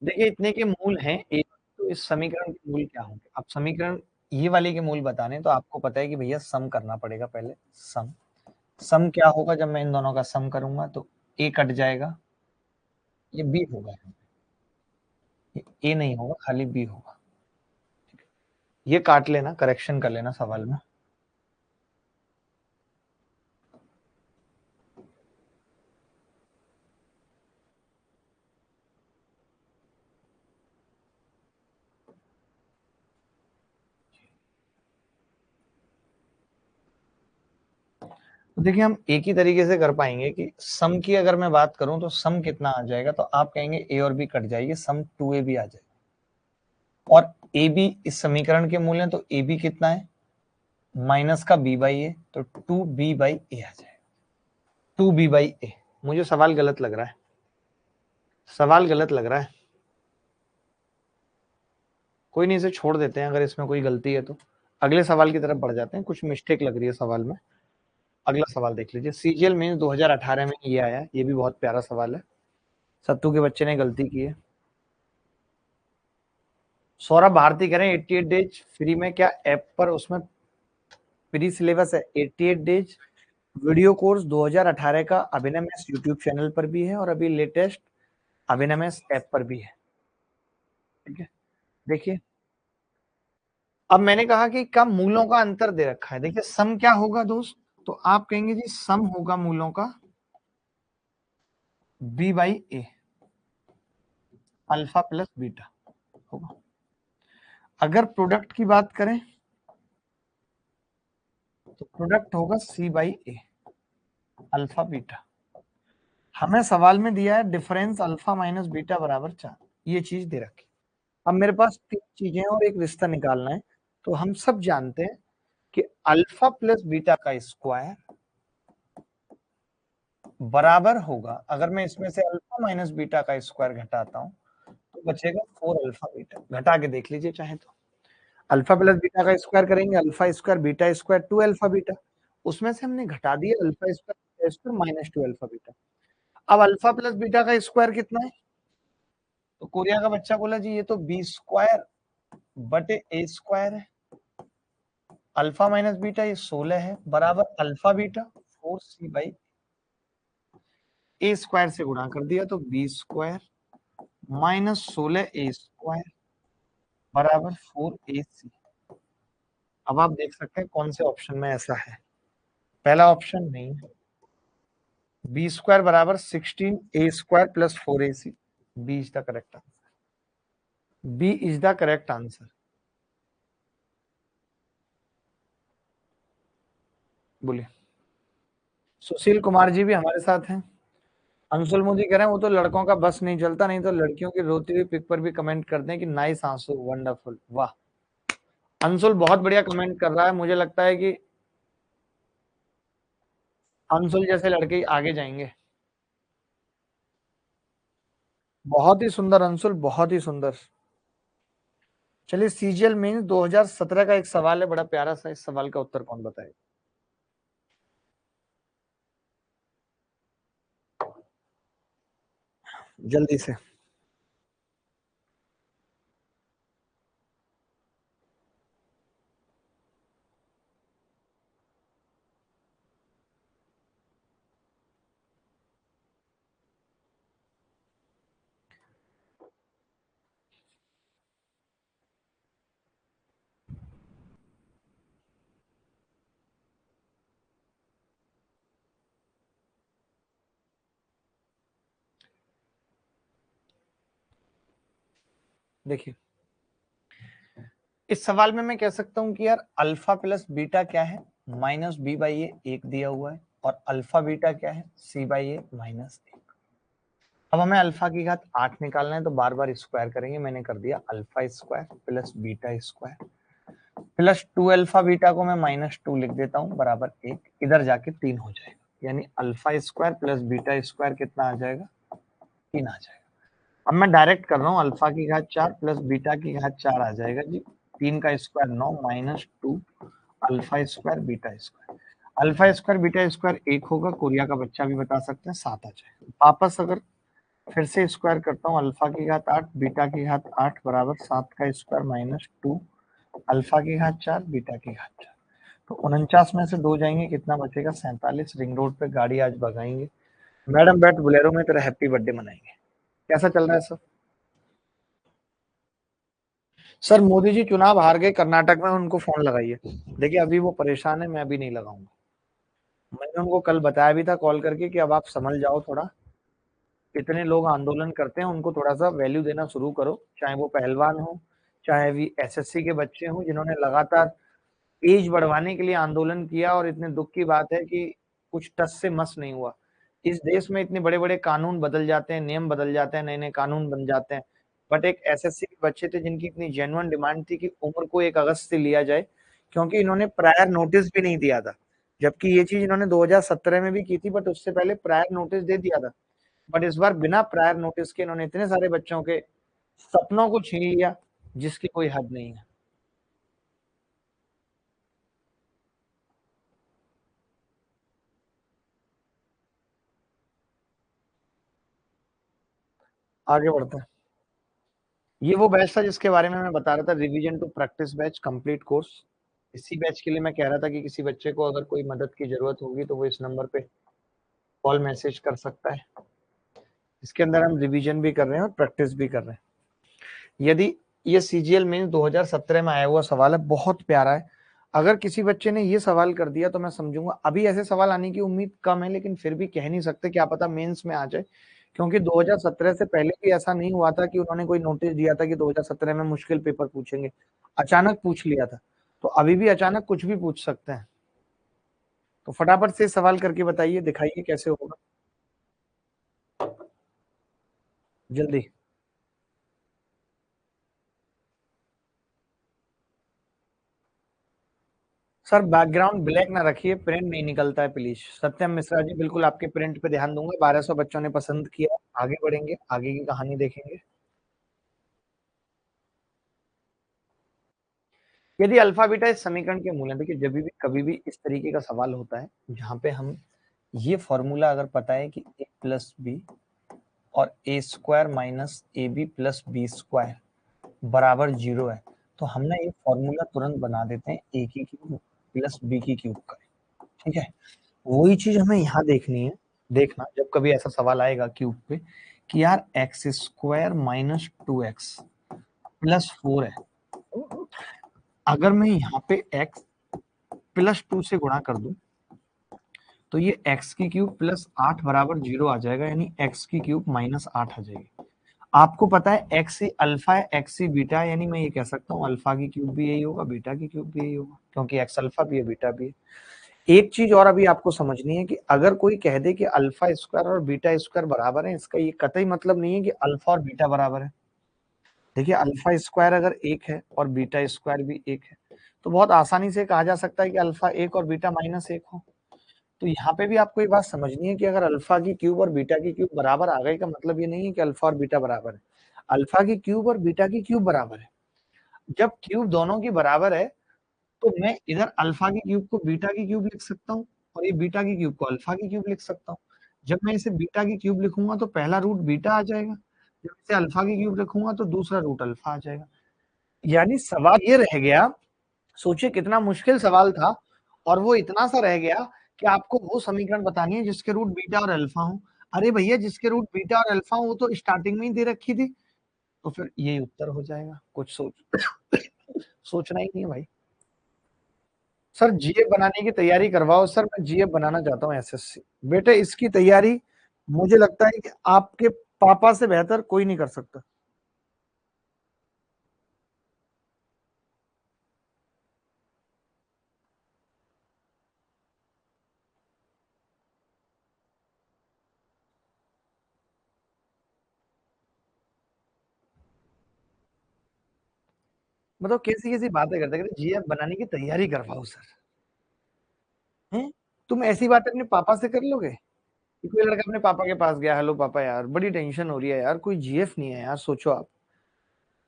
देखिए इतने के मूल हैं एक, तो इस समीकरण के मूल क्या होंगे? अब समीकरण ये वाले के मूल बताने तो आपको पता है कि भैया सम करना पड़ेगा पहले। सम सम क्या होगा? जब मैं इन दोनों का सम करूंगा तो ए कट जाएगा, ये बी होगा, ये ए नहीं होगा, खाली बी होगा। ये काट लेना, करेक्शन कर लेना सवाल में। तो देखिए हम एक ही तरीके से कर पाएंगे कि सम की अगर मैं बात करूं तो सम कितना आ जाएगा, तो आप कहेंगे ए और बी कट जाएगी, सम 2a भी आ जाएगा। और ए बी इस समीकरण के मूल है, तो ए बी कितना है? माइनस का बी बाई ए, तो 2b/a आ जाएगा। 2b/a। मुझे सवाल गलत लग रहा है, सवाल गलत लग रहा है। कोई नहीं, इसे छोड़ देते हैं, अगर इसमें कोई गलती है तो अगले सवाल की तरफ बढ़ जाते हैं। कुछ मिस्टेक लग रही है सवाल में। अगला सवाल देख लीजिए, सीजीएल मीन्स 2018 में ये आया, ये भी बहुत प्यारा सवाल है। सत्तू के बच्चे ने गलती की है। सौरभ भारती करें 88 डेज फ्री में, क्या ऐप पर उसमें प्री सिलेबस है? 88 डेज वीडियो कोर्स 2018 का अभिनव मैथ्स यूट्यूब चैनल पर भी है, और अभी लेटेस्ट अभिनव मैथ्स ऐप पर भी है। ठीक है, देखिए अब मैंने कहा कि कम मूलों का अंतर दे रखा है। देखिए सम क्या होगा दोस्त, तो आप कहेंगे जी सम होगा मूलों का b/a, अल्फा प्लस बीटा होगा। अगर प्रोडक्ट की बात करें तो प्रोडक्ट होगा c/a, अल्फा बीटा। हमें सवाल में दिया है डिफरेंस अल्फा माइनस बीटा बराबर 4, ये चीज दे रखी। अब मेरे पास तीन चीजें और एक रिश्ता निकालना है। तो हम सब जानते हैं कि अल्फा प्लस बीटा का स्क्वायर बराबर होगा, अगर मैं इसमें से अल्फा माइनस बीटा का स्क्वायर घटाता हूं तो बचेगा 4 अल्फा बीटा। घटा के देख लीजिए चाहे तो। अल्फा प्लस बीटा का स्क्वायर करेंगे, alpha square beta square 2 alpha beta, उसमें से हमने घटा दिया alpha square beta square minus 2 alpha beta. अब अल्फा प्लस बीटा का स्क्वायर कितना है? तो कोरिया का बच्चा बोला जी ये तो बी स्क्वायर बटे ए स्क्वायर है। अल्फा माइनस बीटा ये 16 है बराबर alpha beta 4c by A square से गुणा कर दिया तो B square minus 16 a square बराबर 4ac। अब आप देख सकते हैं कौन से ऑप्शन में ऐसा है। पहला ऑप्शन नहीं है। बी स्क्वायर बराबर 16 a square plus 4ac। B is the correct answer. B is the correct answer. बोलिए। सुशील कुमार जी भी हमारे साथ हैं। अंशुल मोदी कह रहे हैं वो तो लड़कों का बस नहीं चलता, नहीं तो लड़कियों की रोती हुई पिक पर भी कमेंट करते हैं कि नाइस आंसू वंडरफुल। वाह, अंशुल बहुत बढ़िया कमेंट कर रहा है। मुझे लगता है कि अंशुल जैसे लड़के आगे जाएंगे। बहुत ही सुंदर अंशुल, बहुत ही सुंदर। चलिए, सीजीएल मेंस 2017 का एक सवाल है बड़ा प्यारा सा, इस सवाल का उत्तर कौन बताएगा? जल्दी से। देखिए, इस सवाल में मैं कह सकता हूं कि यार अल्फा प्लस बीटा क्या है? माइनस बी बाई ए, एक दिया हुआ है, और अल्फा बीटा क्या है? सी बाई ए माइनस ए। अब हमें अल्फा की घात 8 निकालना है तो बार बार स्क्वायर करेंगे। मैंने कर दिया alpha square plus beta square plus 2 alpha beta को मैं माइनस 2 लिख देता हूं बराबर 1, इधर जाके 3 हो जाएगा, यानी alpha square plus beta square कितना आ जाएगा? 3 आ जाएगा। अब मैं डायरेक्ट कर रहा हूँ, अल्फा की घात 4 प्लस बीटा की घात 4 आ जाएगा जी। 3 का square 9 minus 2 alpha square beta square. Alpha square beta square 1 होगा, कोरिया का बच्चा भी बता सकते हैं, 7 आ जाएगा। वापस अगर फिर से स्क्वायर करता हूँ, अल्फा की घात 8 बीटा की घात 8 बराबर 7 का स्क्वायर माइनस 2 अल्फा की घात 4 बीटा की घात 4। तो 49 में से 2 जाएंगे, कितना बचेगा? 47। रिंग रोड पे गाड़ी आज भगाएंगे। मैडम बैठ बुलेरो में, तेरा हैप्पी बर्थडे मनाएंगे। कैसा चल रहा है सर? सर मोदी जी चुनाव हार गए कर्नाटक में, उनको फोन लगाइए। देखिए अभी वो परेशान है, मैं अभी नहीं लगाऊंगा। मैंने उनको कल बताया भी था कॉल करके कि अब आप संभल जाओ थोड़ा। इतने लोग आंदोलन करते हैं, उनको थोड़ा सा वैल्यू देना शुरू करो, चाहे वो पहलवान हो, चाहे भी एसएससी के बच्चे हों जिन्होंने लगातार एज बढ़वाने के लिए आंदोलन किया। और इतने दुख की बात है कि कुछ टस से मस नहीं हुआ। इस देश में इतने बड़े बड़े कानून बदल जाते हैं, नियम बदल जाते हैं, नए नए कानून बन जाते हैं, बट एक एसएससी के बच्चे थे जिनकी इतनी जेन्युइन डिमांड थी कि उम्र को 1 अगस्त से लिया जाए, क्योंकि इन्होंने प्रायर नोटिस भी नहीं दिया था। जबकि ये चीज इन्होंने 2017 में भी की थी, बट उससे पहले प्रायर नोटिस दे दिया था। बट इस बार बिना प्रायर नोटिस के इन्होंने इतने सारे बच्चों के सपनों को छीन लिया जिसकी कोई हद नहीं है। आगे बढ़ते हैं। ये वो बैच था जिसके बारे में मैं बता रहा था, revision to practice batch complete course. इसी बैच के लिए मैं कह रहा था कि किसी बच्चे को अगर कोई मदद की जरूरत होगी तो वो इस नंबर पे कॉल मैसेज कर सकता है। इसके अंदर हम रिवीजन भी कर रहे हैं और प्रैक्टिस भी कर रहे हैं। यदि ये सीजीएल मेंस 2017 में आया हुआ सवाल है, बहुत प्यारा है। अगर किसी बच्चे ने ये सवाल कर दिया तो मैं समझूंगा, अभी ऐसे सवाल आने की उम्मीद कम है, लेकिन फिर भी कह नहीं सकते, क्या पता मेंस में आ जाए। क्योंकि 2017 से पहले भी ऐसा नहीं हुआ था कि उन्होंने कोई नोटिस दिया था कि 2017 में मुश्किल पेपर पूछेंगे। अचानक पूछ लिया था, तो अभी भी अचानक कुछ भी पूछ सकते हैं। तो फटाफट से सवाल करके बताइए, दिखाइए कैसे होगा, जल्दी। सर बैकग्राउंड ब्लैक ना रखिए, प्रिंट नहीं निकलता है प्लीज। सत्यम मिश्रा जी, बिल्कुल आपके प्रिंट पे ध्यान दूंगा। 1200 बच्चों ने पसंद किया। आगे बढ़ेंगे, आगे की कहानी देखेंगे। यदि अल्फा बीटा इस समीकरण के मूल है, देखिए जब भी कभी भी इस तरीके का सवाल होता है जहां पे हम ये फॉर्मूला अगर पता है कि ए प्लस बी और a square minus a B plus B square बराबर 0 है, तो हम ना ये फॉर्मूला तुरंत बना देते हैं ए की क्यूब प्लस बी की क्यूब का। ठीक है, वही चीज हमें यहाँ देखनी है। देखना जब कभी ऐसा सवाल आएगा क्यूब पे कि यार x square minus 2x plus 4 है, अगर मैं यहाँ पे x प्लस 2 से गुणा कर दूं तो ये x की क्यूब प्लस 8 बराबर 0 आ जाएगा, यानी x की क्यूब माइनस 8 आ जाएगी। आपको पता है x ही अल्फा है, x ही बीटा है, यानी मैं ये कह सकता हूँ अल्फा की क्यूब भी यही होगा, बीटा की क्यूब भी यही होगा, क्योंकि x अल्फा भी है, बीटा भी है। एक चीज और अभी आपको समझनी है कि अगर कोई कह दे कि अल्फा स्क्वायर और बीटा स्क्वायर बराबर है, इसका ये कतई मतलब नहीं है कि अल्फा और बीटा बराबर है। देखिए अल्फा स्क्वायर अगर एक है और बीटा स्क्वायर भी एक है, तो बहुत आसानी से कहा जा सकता है कि अल्फा एक और बीटा माइनस एक हो। तो यहाँ पे भी आपको एक बात समझनी है कि अगर अल्फा की क्यूब और बीटा की क्यूब बराबर आ गई, का मतलब ये नहीं है कि अल्फा और बीटा बराबर है। अल्फा की क्यूब और बीटा की क्यूब बराबर है। जब क्यूब दोनों की बराबर है तो मैं इधर अल्फा की क्यूब को बीटा की क्यूब लिख सकता हूँ और ये बीटा की क्यूब को अल्फा की क्यूब लिख सकता हूँ। जब मैं इसे बीटा की क्यूब लिखूंगा तो पहला रूट बीटा आ जाएगा, जब इसे अल्फा की क्यूब लिखूंगा तो दूसरा रूट अल्फा आ जाएगा। यानी सवाल ये रह गया, सोचिए कितना मुश्किल सवाल था, और वो इतना सा रह गया कि आपको वो समीकरण बतानी है जिसके रूट बीटा और अल्फा हो। अरे भैया जिसके रूट बीटा और अल्फा हो वो तो स्टार्टिंग में ही दे रखी थी, तो फिर यही उत्तर हो जाएगा। कुछ सोचना ही नहीं है भाई। सर जीएफ बनाने की तैयारी करवाओ। सर मैं जीएफ बनाना चाहता हूँ, एसएससी। बेटे इसकी तैयारी मुझे लगता है कि आपके पापा से बेहतर कोई नहीं कर सकता। मतलब कैसी कैसी बातें करते कहते जीएफ बनाने की तैयारी करवाओ सर। हैं? तुम ऐसी बात अपने पापा से कर लोगे कि कोई लड़का अपने पापा के पास गया, हेलो पापा यार बड़ी टेंशन हो रही है यार, कोई जीएफ नहीं है यार, सोचो आप,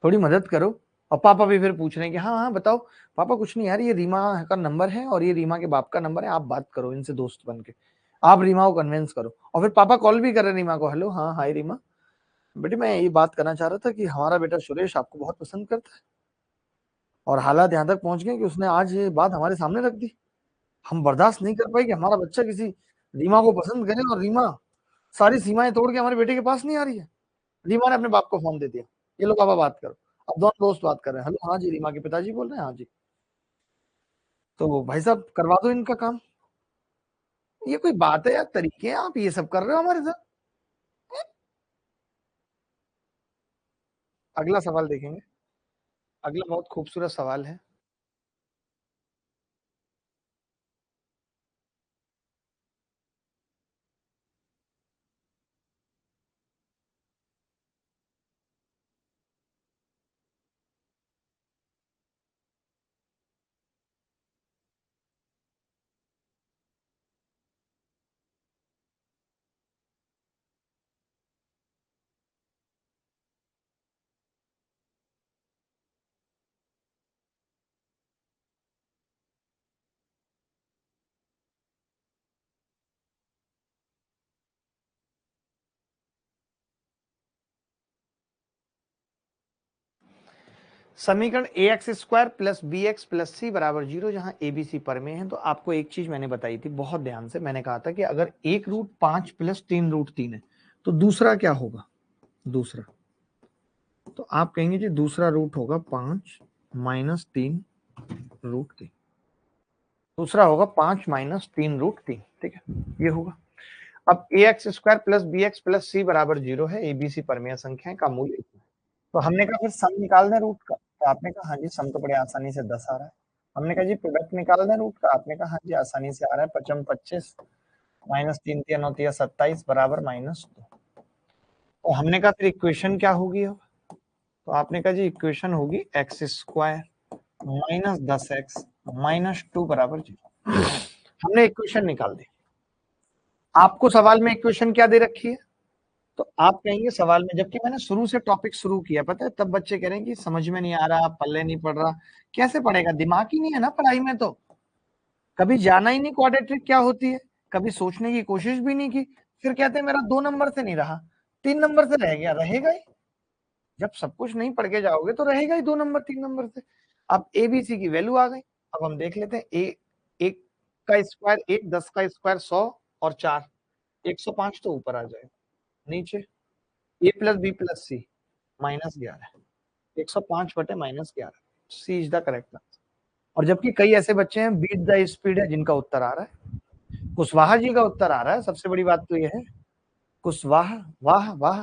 थोड़ी मदद करो। और पापा भी फिर पूछ रहे हैं कि हाँ हाँ बताओ। पापा कुछ नहीं यार, ये रीमा का नंबर है और ये रीमा के बाप का नंबर है, आप बात करो इनसे दोस्त बन के, आप रीमा को कन्विंस करो। और फिर पापा कॉल भी कर रहे हैं रीमा को, हेलो हाँ हाय रीमा, बेटे मैं ये बात करना चाह रहा था कि हमारा बेटा सुरेश आपको बहुत पसंद करता है, और हालात यहाँ तक पहुंच गए कि उसने आज ये बात हमारे सामने रख दी। हम बर्दाश्त नहीं कर पाए कि हमारा बच्चा किसी रीमा को पसंद करे और रीमा सारी सीमाएं तोड़ के हमारे बेटे के पास नहीं आ रही है। रीमा ने अपने बाप को फोन दे दिया, ये लो पापा बात करो। अब दोनों दोस्त बात कर रहे हैं, हेलो हाँ जी रीमा के पिताजी बोल रहे हैं, हाँ जी। तो भाई साहब करवा दो इनका काम। ये कोई बात है यार, तरीके हैं, आप ये सब कर रहे हो हमारे साथ। अगला सवाल देखेंगे। अगला बहुत खूबसूरत सवाल है। समीकरण a x square plus B x plus c बराबर 0, जहां ए बी सी पर में है। तो आपको एक चीज मैंने बताई थी बहुत ध्यान से, मैंने कहा था कि अगर एक रूट 5 प्लस 3 रूट 3 है तो दूसरा क्या होगा। दूसरा, तो आप कहेंगे जी दूसरा रूट होगा 5 माइनस 3 रूट 3। दूसरा होगा 5 माइनस 3 रूट 3। ठीक है, ये होगा। अब a x square plus B x plus c बराबर 0 है, एबीसी परमेय संख्या का मूल्य इतना है। तो हमने कहा फिर सम निकाल दें रूट का, तो आपने कहा हाँ जी सम तो बड़े आसानी से 10 आ रहा है। हमने कहा जी प्रोडक्ट निकाल दें रूट का, आपने कहा हाँ जी आसानी से आ रहा है, 55 25 माइनस 3 3 9 27 बराबर -2। तो हमने कहा फिर इक्वेशन क्या होगी अब, तो आपने कहा जी इक्वेशन होगी एक्स स्क्वायर माइनस 10x -2 बराबर 0। हमने इक्वेशन निकाल दी। आपको सवाल में इक्वेशन क्या दे रखी है? तो आप कहेंगे सवाल में, जबकि मैंने शुरू से टॉपिक शुरू किया, पता है, तब बच्चे कह रहे हैं कि समझ में नहीं आ रहा, पल्ले नहीं पड़ रहा। कैसे पड़ेगा? दिमाग ही नहीं है ना पढ़ाई में। तो कभी जाना ही नहीं क्वाड्रेटिक क्या होती है, कभी सोचने की कोशिश भी नहीं की, फिर कहते हैं मेरा 2 नंबर से नहीं रहा, 3 नंबर से रह गया। रहेगा ही, जब सब कुछ नहीं पढ़ के जाओगे तो रहेगा ही 2 नंबर 3 नंबर से। अब एबीसी की वैल्यू आ गई। अब हम देख लेते हैं। ए 1 का स्क्वायर 1, 10 का स्क्वायर 100 और 4 105 तो ऊपर आ जाएगा। नीचे ए प्लस बी प्लस सी -11 105 बटे -11। सी इज द करेक्ट आंसर। और जबकि कई ऐसे बच्चे हैं बीट द स्पीड है जिनका उत्तर आ रहा है। कुशवाहा जी का उत्तर आ रहा है। सबसे बड़ी बात तो यह है, कुशवाहा, वाह वाह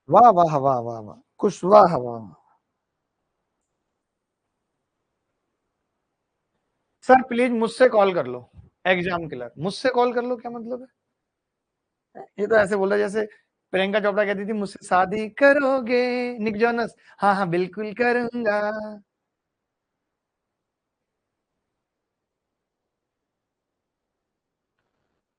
वाह वाह वाह वाह वाह, कुशवाहा वाह। सर प्लीज मुझसे कॉल कर लो, एग्जाम क्लर्क मुझसे कॉल कर लो, क्या मतलब है? ये तो ऐसे बोल रहा है जैसे प्रियंका चोपड़ा कहती थी मुझसे शादी करोगे, निक जोनस, हाँ हाँ बिल्कुल करूंगा।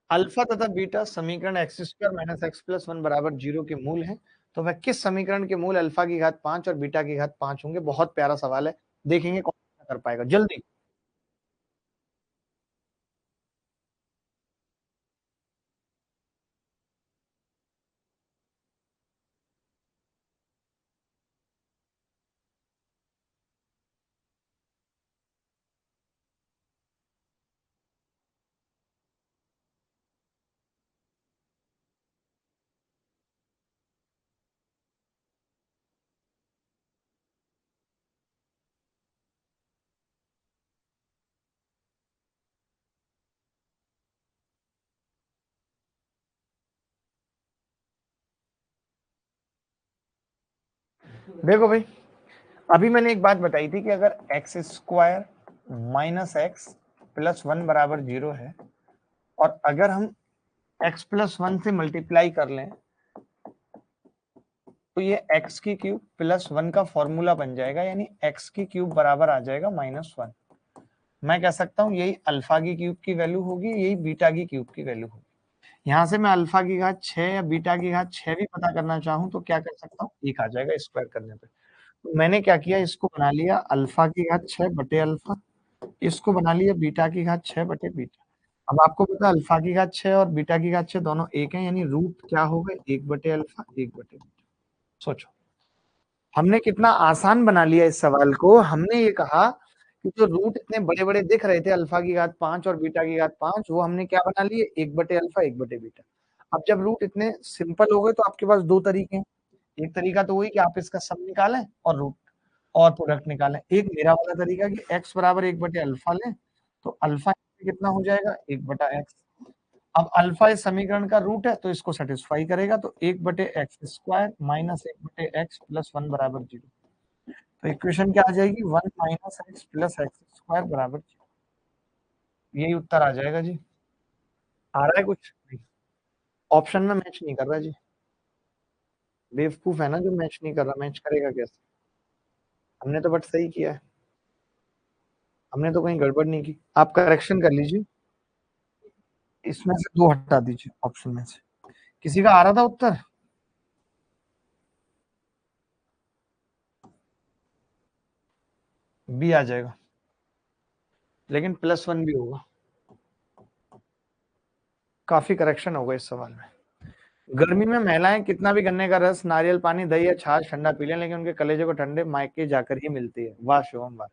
अल्फा तथा बीटा समीकरण x square minus x plus one बराबर 0 के मूल हैं। तो वह किस समीकरण के मूल अल्फा की घात 5 और बीटा की घात 5 होंगे? बहुत प्यारा सवाल है, देखेंगे कौन कर पाएगा जल्दी। देखो भाई, अभी मैंने एक बात बताई थी कि अगर x square minus x plus one बराबर 0 है, और अगर हम एक्स प्लस वन से मल्टीप्लाई कर लें, तो ये एक्स की क्यूब प्लस वन का फॉर्मूला बन जाएगा, यानी एक्स की क्यूब बराबर आ जाएगा -1। मैं कह सकता हूँ यही अल्फा की क्यूब की वैल्यू होगी, यही बीटा की क्यूब की वैल्यू होगी। यहाँ से मैं अल्फा की घात 6 या बीटा की घात 6 भी पता करना चाहूँ तो क्या कर सकता हूँ? एक आ जाएगा स्क्वायर करने पे। तो मैंने क्या किया, इसको बना लिया अल्फा की घात 6 बटे अल्फा, इसको बना लिया बीटा की घात 6 बटे बीटा। अब आपको पता है अल्फा की घात 6 और बीटा की घात 6 दोनों एक हैं, यानी रूट क्या हो गए? 1 बटे अल्फा 1 बटे बीटा। सोचो, हमने कितना आसान बना लिया इस सवाल को। हमने ये कहा कि जो रूट इतने बड़े बड़े दिख रहे थे अल्फा की घात 5 और बीटा की घात 5, वो हमने क्या बना लिए? 1 बटे अल्फा 1 बटे बीटा। अब जब रूट इतने सिंपल हो गए तो आपके पास दो तरीके हैं। एक तरीका तो वही कि आप इसका सम निकालें और रूट और प्रोडक्ट निकालें। एक मेरा वाला तरीका कि x बराबर 1 बटे अल्फा लें, तो अल्फा कितना हो जाएगा? 1 बटा एक्स। अब अल्फा इस समीकरण का रूट है तो इसको सेटिस्फाई करेगा, तो 1 बटे एक्स स्क्वायर माइनस 1 बटे एक्स प्लस 1 बराबर 0। तो इक्वेशन क्या आ जाएगी? 1 minus x plus x square बराबर 0। यही उत्तर आ जाएगा जी। आ रहा है कुछ? ऑप्शन में मैच नहीं कर रहा जी। बेवकूफ है ना जो मैच नहीं कर रहा, मैच करेगा कैसे? हमने तो बट सही किया है, हमने तो कहीं गड़बड़ नहीं की। आप करेक्शन कर लीजिए, इसमें से दो हटा दीजिए ऑप्शन में से। किसी का आ रहा था उत्तर? बी आ जाएगा, लेकिन +1 भी होगा। काफी करेक्शन होगा इस सवाल में। गर्मी में महिलाएं कितना भी गन्ने का रस, नारियल पानी, दही या छाछ ठंडा पी लें, लेकिन उनके कलेजे को ठंडे मायके जाकर ही मिलती है। वाह शिवम वाह।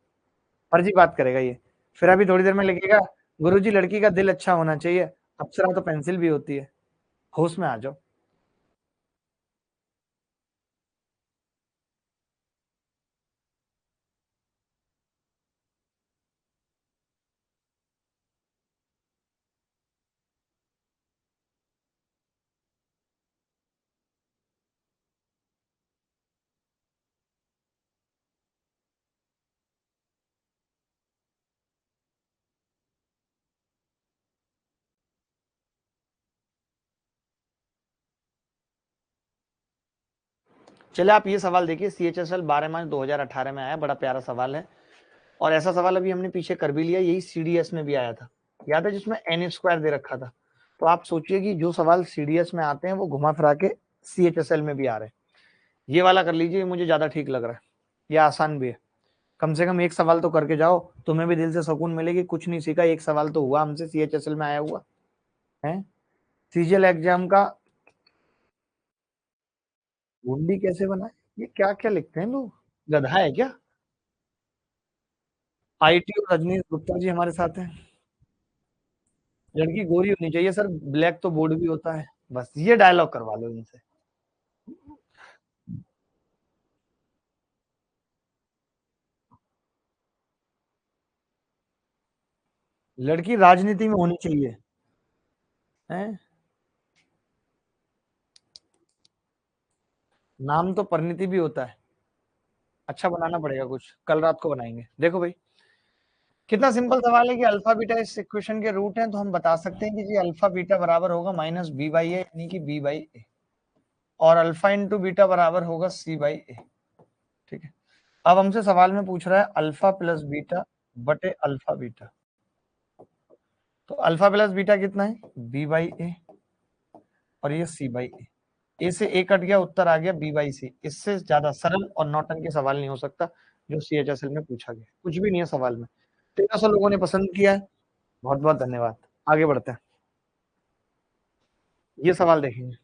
फर्जी बात करेगा ये। फिर अभी थोड़ी देर में लिखेगा, गुरुजी लड़की का दिल अच्छा होना चाहिए, अप्सरा तो पेंसिल भी होती है। होश में आ जाओ। चले आप ये सवाल देखिए, CHSL 12 मार्च 2018 में आया, बड़ा प्यारा सवाल है। और ऐसा सवाल अभी हमने पीछे कर भी लिया, यही सीडीएस में भी आया था, याद है, जिसमें एन स्क्वायर दे रखा था। तो आप सोचिए कि जो सवाल सीडीएस में आते हैं वो घुमा फिरा के सीएचएसएल में भी आ रहे हैं। ये वाला कर लीजिए, मुझे ज्यादा ठीक लग रहा है, ये आसान भी है। कम से कम एक सवाल तो करके जाओ, तुम्हें भी दिल से सुकून मिलेगी, कुछ नहीं सीखा, एक सवाल तो हुआ हमसे सीएचएसएल में आया हुआ है। सीजीएल एग्जाम का गुंडी कैसे बनाए, ये क्या क्या लिखते हैं लोग, गधा है क्या? आईटी और रजनीश गुप्ता जी हमारे साथ हैं। लड़की गोरी होनी चाहिए सर, ब्लैक तो बोर्ड भी होता है, बस ये डायलॉग करवा लो इनसे। लड़की राजनीति में होनी चाहिए, हैं? नाम तो परिणीति भी होता है। अच्छा बनाना पड़ेगा, कुछ कल रात को बनाएंगे। देखो भाई, कितना सिंपल सवाल है कि अल्फा बीटा इस इक्वेशन के रूट हैं, तो हम बता सकते हैं कि जी अल्फा बीटा बराबर होगा माइनस बी बाई ए, यानी कि बी बाई ए, और अल्फा इंटू बीटा बराबर होगा सी बाई ए। ठीक है, अब हमसे सवाल में पूछ रहा है अल्फा प्लस बीटा बटे अल्फा बीटा। तो अल्फा प्लस बीटा कितना है, बी बाई ए, और ये सी बाई ए से ए कट गया, उत्तर आ गया बी बाई सी। इससे ज्यादा सरल और नौटंकी सवाल नहीं हो सकता जो सीएचएसएल में पूछा गया, कुछ भी नहीं है सवाल में। 1300 लोगों ने पसंद किया है, बहुत बहुत धन्यवाद। आगे बढ़ते हैं, ये सवाल देखेंगे।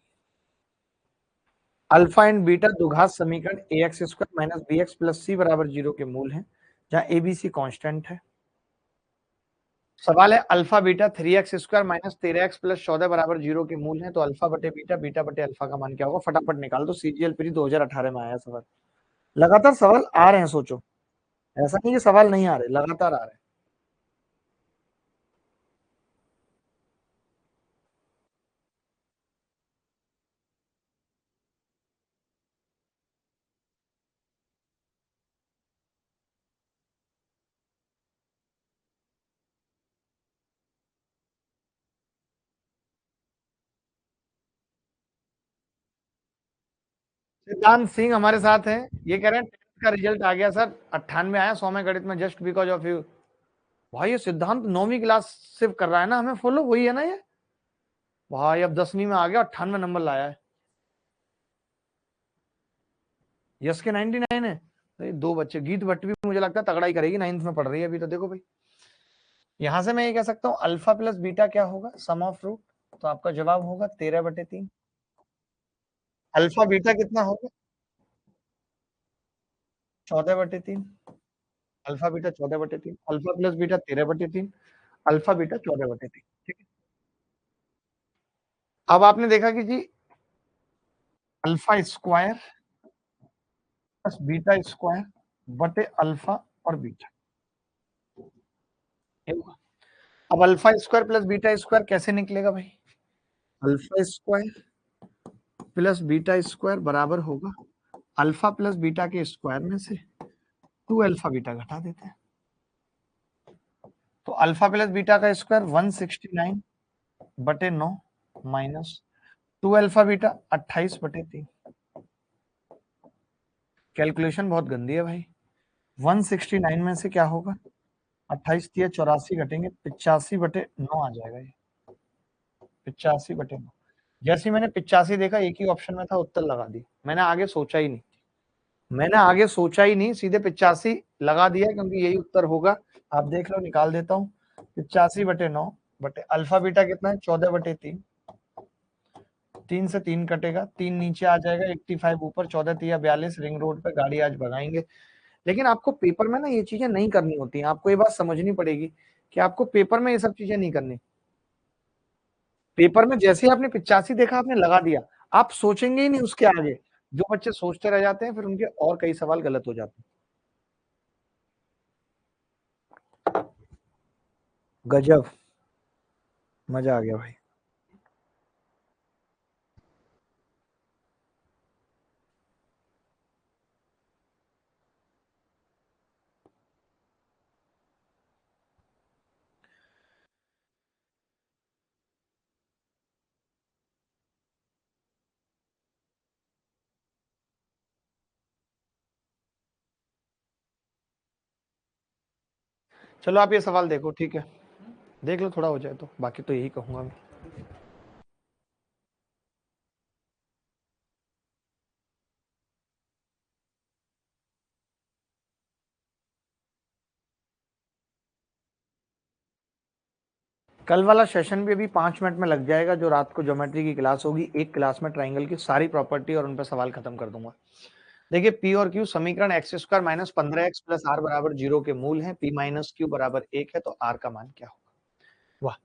अल्फा एंड बीटा द्विघात समीकरण a x square minus b x plus c बराबर 0 के मूल हैं, जहां ए बी सी कॉन्स्टेंट है। सवाल है alpha beta 3x square minus 13x plus 14 बराबर 0 के मूल हैं, तो अल्फा बटे बीटा, बीटा बटे अल्फा का मान क्या होगा, फटाफट निकाल दो। सीजीएल प्री 2018 में आया सवाल। लगातार सवाल आ रहे हैं, सोचो, ऐसा नहीं कि सवाल नहीं आ रहे, लगातार आ रहे हैं। सिद्धांत सिंह हमारे साथ हैं, ये कह रहे हैं 10th का रिजल्ट आ गया सर, 98 आया 100 में गणित में, जस्ट बिकॉज ऑफ यू। भाई ये सिद्धांत 9वीं क्लास से कर रहा है ना हमें फॉलो, वही है ना ये? भाई अब 10वीं में आ गया, 98 नंबर लाया है। यस के 99 है। तो दो बच्चे, गीत भट्ट भी मुझे लगता है तगड़ा ही करेगी, 9th में पढ़ रही है अभी तो। देखो भाई, यहां से मैं ये कह सकता हूँ अल्फा प्लस बीटा क्या होगा, सम ऑफ रूट। तो आपका जवाब होगा 13/3। अल्फा बीटा कितना होगा, 14/3। Alpha beta 14/3, alpha plus beta 13/3, alpha beta 14/3। ठीक है, अब आपने देखा कि जी alpha square plus beta square बटे अल्फा और बीटा, ये हुआ। अब alpha square plus beta square कैसे निकलेगा भाई, alpha square plus beta square बराबर होगा अल्फा प्लस बीटा के स्क्वायर में से 2 अल्फा बीटा घटा देते हैं। तो अल्फा प्लस बीटा का square 169/9 minus 2 alpha beta 28/3। Calculation बहुत गंदी है भाई, 169 में से क्या होगा, 28 तिया 84 घटेंगे, 85/9 आ जाएगा ये, 85/9। जैसे ही मैंने 85 देखा, एक ही ऑप्शन में था, उत्तर लगा दी, मैंने आगे सोचा ही नहीं, मैंने आगे सोचा ही नहीं, सीधे 85 लगा दिया, क्योंकि यही उत्तर होगा। आप देख लो, निकाल देता हूँ, 85/9 बटे अल्फा बीटा कितना है, 14/3। 3 से 3 कटेगा, 3 नीचे आ जाएगा, 85 ऊपर, 14 तिया 42, रिंग रोड पे गाड़ी आज भगाएंगे। लेकिन आपको पेपर में ना ये चीजें नहीं करनी होती हैं, आपको ये बात समझनी पड़ेगी कि आपको पेपर में ये सब चीजें नहीं करनी। पेपर में जैसे ही आपने 85 देखा, आपने लगा दिया, आप सोचेंगे ही नहीं उसके आगे। जो बच्चे सोचते रह जाते हैं, फिर उनके और कई सवाल गलत हो जाते हैं। गजब, मजा आ गया भाई। चलो आप ये सवाल देखो, ठीक है, देख लो थोड़ा हो जाए तो, बाकी तो यही कहूंगा मैं। कल वाला सेशन भी अभी 5 मिनट में लग जाएगा, जो रात को ज्योमेट्री की क्लास होगी। एक क्लास में ट्राइंगल की सारी प्रॉपर्टी और उन पर सवाल खत्म कर दूंगा। देखिए, पी और क्यू समीकरण x square minus 15x plus r बराबर 0 के मूल हैं। पी माइनस क्यू बराबर 1 है, तो आर का मान क्या होगा? वाह,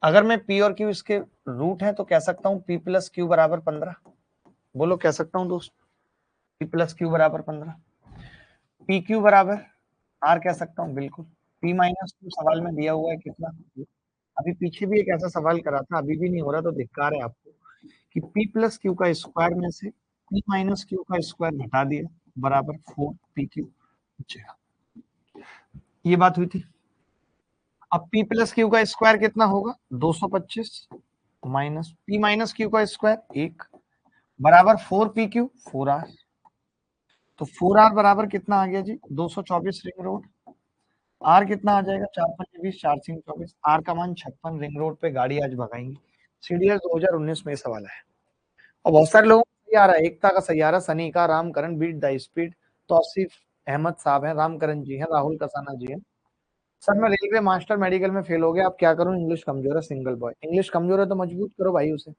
अगर मैं पी और क्यू इसके रूट है तो कह सकता हूँ पी प्लस क्यू बराबर 15। बोलो, कह सकता हूँ दोस्त, पी प्लस क्यू बराबर 15। पी क्यू बराबर आर कह सकता हूँ, बिल्कुल। पी माइनस क्यू सवाल में दिया हुआ है कितना। अभी पीछे भी एक ऐसा सवाल करा था, अभी भी नहीं हो रहा, तो धिक्कार है आपको कि पी प्लस क्यू का स्क्वायर में से पी माइनस क्यू का स्क्वायर घटा दिया बराबर 4 पी क्यू। ये बात हुई थी। अब पी प्लस क्यू का स्क्वायर कितना होगा? 225 माइनस पी माइनस क्यू का स्क्वायर 1 बराबर 4 पी क्यू 4 आर। तो 4 आर बराबर कितना आ गया जी? 224 रिंग रोड। आर कितना आ जाएगा? 4 5 20, 4 3 24। आर का मान 56। रिंग रोड पे गाड़ी आज भगाएंगे। सीडीएस 2019 में सवाल है। और बहुत सारे लोगों को ये आ रहा है, एकता का सैयारा, सनी का Ramkaran, beat the speed, Tausif Ahmad साहब हैं, रामकरण जी हैं, राहुल कसाना जी हैं। सर मैं रेलवे मास्टर मेडिकल में फेल हो गया, अब क्या करूं? इंग्लिश कमजोर है, सिंगल बॉय। इंग्लिश कमजोर है तो मजबूत करो भाई उसे,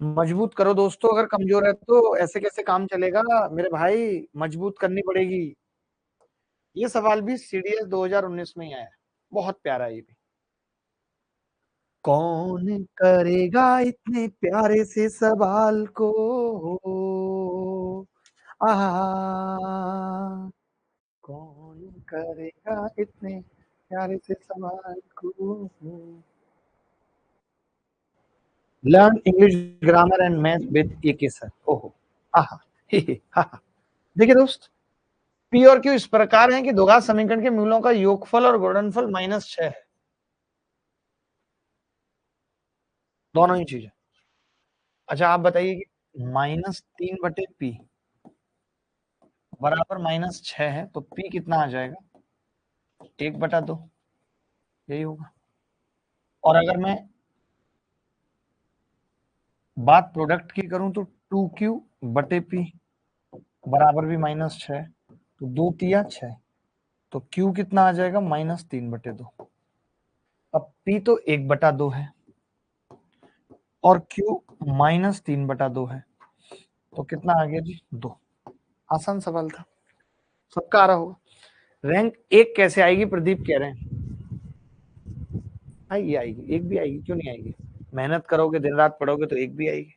मजबूत करो दोस्तों। अगर कमजोर है तो ऐसे कैसे काम चलेगा मेरे भाई, मजबूत करनी पड़ेगी। ये सवाल भी सीडीएस 2019 में ही आया है, बहुत प्यारा ये भी। कौन करेगा इतने प्यारे से सवाल को, आहा, कौन करेगा इतने प्यारे से सवाल को। Learn English grammar and math with AK sir. ओहो, आहा, ही ही, हा हा। देखिए दोस्त, पी और क्यू इस प्रकार हैं कि द्विघात समीकरण के मूलों का योगफल और गुणनफल -6 है। दोनों ही चीजें। अच्छा आप बताइए कि -3/p बराबर -6 है, तो p कितना आ जाएगा? 1/2, यही होगा। और अगर मैं बात प्रोडक्ट की करूं तो 2q/p बराबर भी -6, तो 2 तिया 6, तो q कितना आ जाएगा? -3/2। अब p तो 1/2 है और q -3/2 है, तो कितना आ गया जी? 2। आसान सवाल था, सबका आ रहा होगा। रैंक 1 कैसे आएगी? प्रदीप कह रहे हैं आएगी, आएगी, एक भी आएगी, क्यों नहीं आएगी? मेहनत करोगे, दिन रात पढ़ोगे तो एक भी आएगी।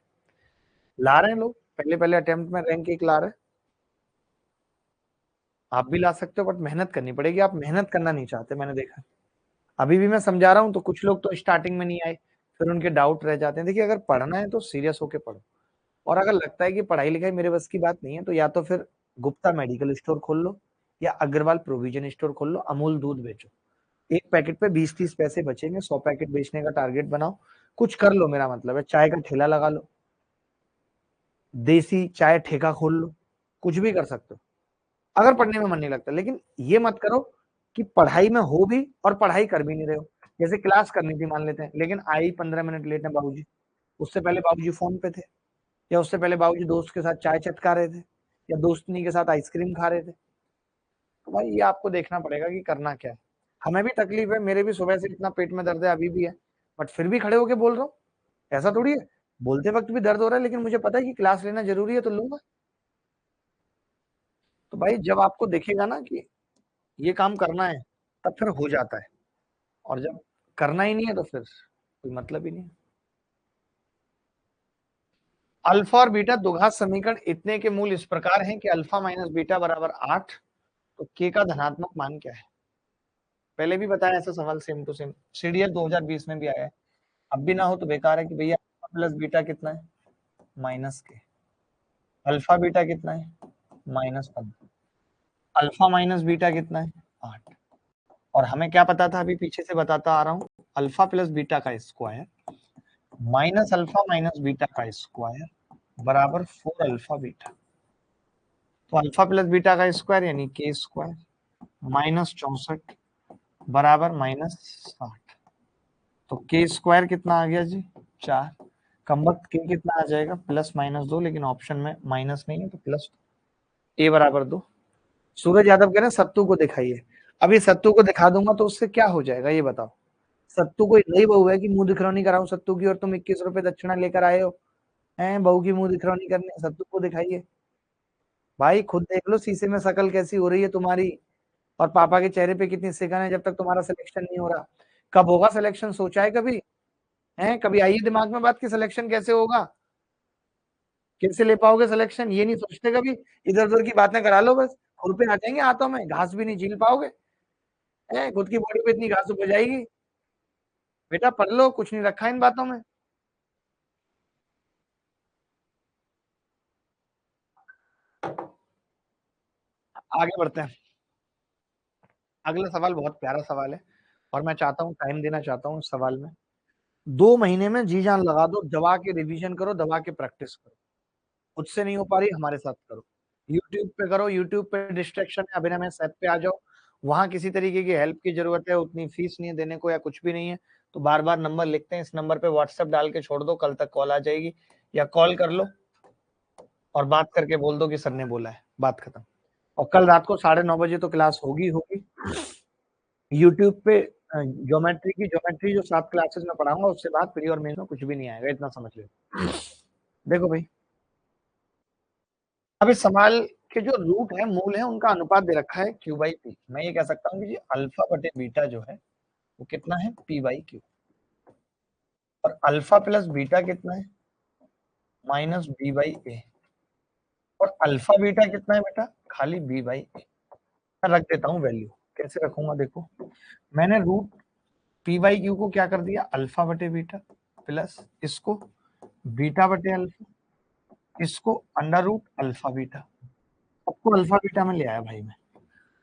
ला रहे हैं लोग, पहले पहले अटेम्प्ट में रैंक 1 ला रहे हैं। आप भी ला सकते हो, बट मेहनत करनी पड़ेगी। आप मेहनत करना नहीं चाहते, मैंने देखा। अभी भी मैं समझा रहा हूँ तो कुछ लोग तो स्टार्टिंग में नहीं आए, फिर उनके डाउट रह जाते हैं। देखिए, अगर पढ़ना है तो सीरियस होके पढ़ो, और अगर लगता है कि पढ़ाई लिखाई मेरे बस की बात नहीं है, तो या तो फिर गुप्ता मेडिकल स्टोर खोल लो, या अग्रवाल प्रोविजन स्टोर खोल लो, अमूल दूध बेचो। एक पैकेट पे 20-30 पैसे बचेंगे, 100 पैकेट बेचने का टारगेट बनाओ। कुछ कर लो, मेरा मतलब है, चाय का ठेला लगा लो, देसी चाय ठेका खोल लो, कुछ भी कर सकते हो अगर पढ़ने में मन नहीं लगता। लेकिन ये मत करो कि पढ़ाई में हो भी और पढ़ाई कर भी नहीं रहे हो। जैसे क्लास करनी थी मान लेते हैं, लेकिन आई 15 मिनट लेट है बाबूजी, उससे पहले बाबूजी फोन पे थे, या उससे पहले बाबूजी दोस्त के साथ चाय चटका रहे थे, या दोस्तनी के साथ आइसक्रीम खा रहे थे। तो भाई ये आपको देखना पड़ेगा कि करना क्या है। हमें भी तकलीफ है, मेरे भी सुबह से इतना पेट में दर्द है, अभी भी है, बट फिर भी खड़े होके बोल रहा हूँ। ऐसा थोड़ी है, बोलते वक्त भी दर्द हो रहा है, लेकिन मुझे पता है कि क्लास लेना जरूरी है तो लूंगा। तो भाई जब आपको दिखेगा ना कि ये काम करना है, तब फिर हो जाता है। और जब करना ही नहीं है तो फिर कोई मतलब ही नहीं। अल्फा और बीटा द्विघात समीकरण इतने के मूल इस प्रकार हैं कि अल्फा माइनस बीटा बराबर 8। तो के का धनात्मक मान क्या है? पहले भी बताया ऐसा सवाल, सेम टू सेम, सीडीएस 2020 में भी आया है। अब भी ना हो तो बेकार है कि भैया अल्फा प्लस बीटा कितना है? -के। अल्फा बीटा कितना है? -15। अल्फा माइनस बीटा कितना है? 8। और हमें क्या पता था, अभी पीछे से बताता आ रहा हूं, अल्फा प्लस बीटा का square minus alpha minus beta का स्क्वायर बराबर 4 अल्फा बीटा। तो अल्फा प्लस बीटा का स्क्वायर यानी के स्क्वायर -64 बराबर -60। तो के स्क्वायर कितना आ गया जी 4। कमबख्त के कितना आ जाएगा +-2, लेकिन ऑप्शन में माइनस नहीं है तो प्लस। ए बराबर 2। सूरज यादव कह रहे हैं सत्तू को दिखाइए। अभी सत्तू को दिखा दूंगा तो उससे क्या हो जाएगा ये बताओ। सत्तू कोई नई बहू है कि मुंह दिखरौनी कराऊं सत्तू की और तुम 21 रुपए दक्षिणा लेकर आए हो। हैं बहू की मुंह दिखरौनी करने, सत्तू को दिखाइए। भाई खुद देख लो शीशे में शक्ल कैसी हो रही है तुम्हारी, और पापा के चेहरे पे कितनी सिकन है जब तक तुम्हारा सिलेक्शन नहीं हो रहा। कब होगा सिलेक्शन, सोचा है कभी? हैं कभी आई है दिमाग में बात कि सिलेक्शन कैसे होगा? कैसे ले पाओगे सिलेक्शन, ये नहीं सोचते कभी। इधर उधर की बातें करा लो बस, खुरपे आ जाएंगे हाथों में, घास भी नहीं झील पाओगे। हैं खुद की बॉडी पे इतनी घास उग जाएगी। बेटा पढ़ लो, कुछ नहीं रखा इन बातों में। आगे बढ़ते हैं। अगला सवाल बहुत प्यारा सवाल है और मैं चाहता हूँ टाइम देना चाहता हूँ इस सवाल में। 2 महीने में जी जान लगा दो, दबा के रिवीजन करो, दबा के प्रैक्टिस करो। खुद से नहीं हो पा रही हमारे साथ करो। यूट्यूब पे करो, यूट्यूब पे डिस्ट्रैक्शन है, अभिनव मैथ्स ऐप पे आ जाओ। वहां किसी तरीके की हेल्प की जरूरत है, उतनी फीस नहीं है देने को या कुछ भी नहीं है। तो बार बार नंबर लिखते हैं, इस नंबर पे व्हाट्सएप डाल के छोड़ दो, कल तक कॉल आ जाएगी। या कॉल कर लो और बात करके बोल दो कि सर ने बोला है, बात खत्म। और कल रात को 9:30 बजे तो क्लास होगी होगी। यूट्यूब पे ज्योमेट्री जो 7 क्लासेस में पढ़ाऊंगा उससे बात, प्री और मेन में कुछ भी नहीं आएगा, इतना समझ लो। देखो भाई, अब इस सवाल के जो रूट है, मूल है, उनका अनुपात दे रखा है Q/P। मैं ये कह सकता हूँ कि जी अल्फा बटे बीटा जो है वो कितना है P/Q। और अल्फा प्लस बीटा कितना है -B/A। और अल्फा बीटा कितना है बेटा, खाली B/A। मैं रख देता हूँ वैल्यू। कैसे रखूंगा देखो, मैंने रूट P/Q को क्या कर दिया, अल्फा बटे बीटा प्लस इसको बीटा बटे अल्फा, इसको अंडर रूट अल्फा बीटा। सबको अल्फा बीटा में ले आया भाई मैं।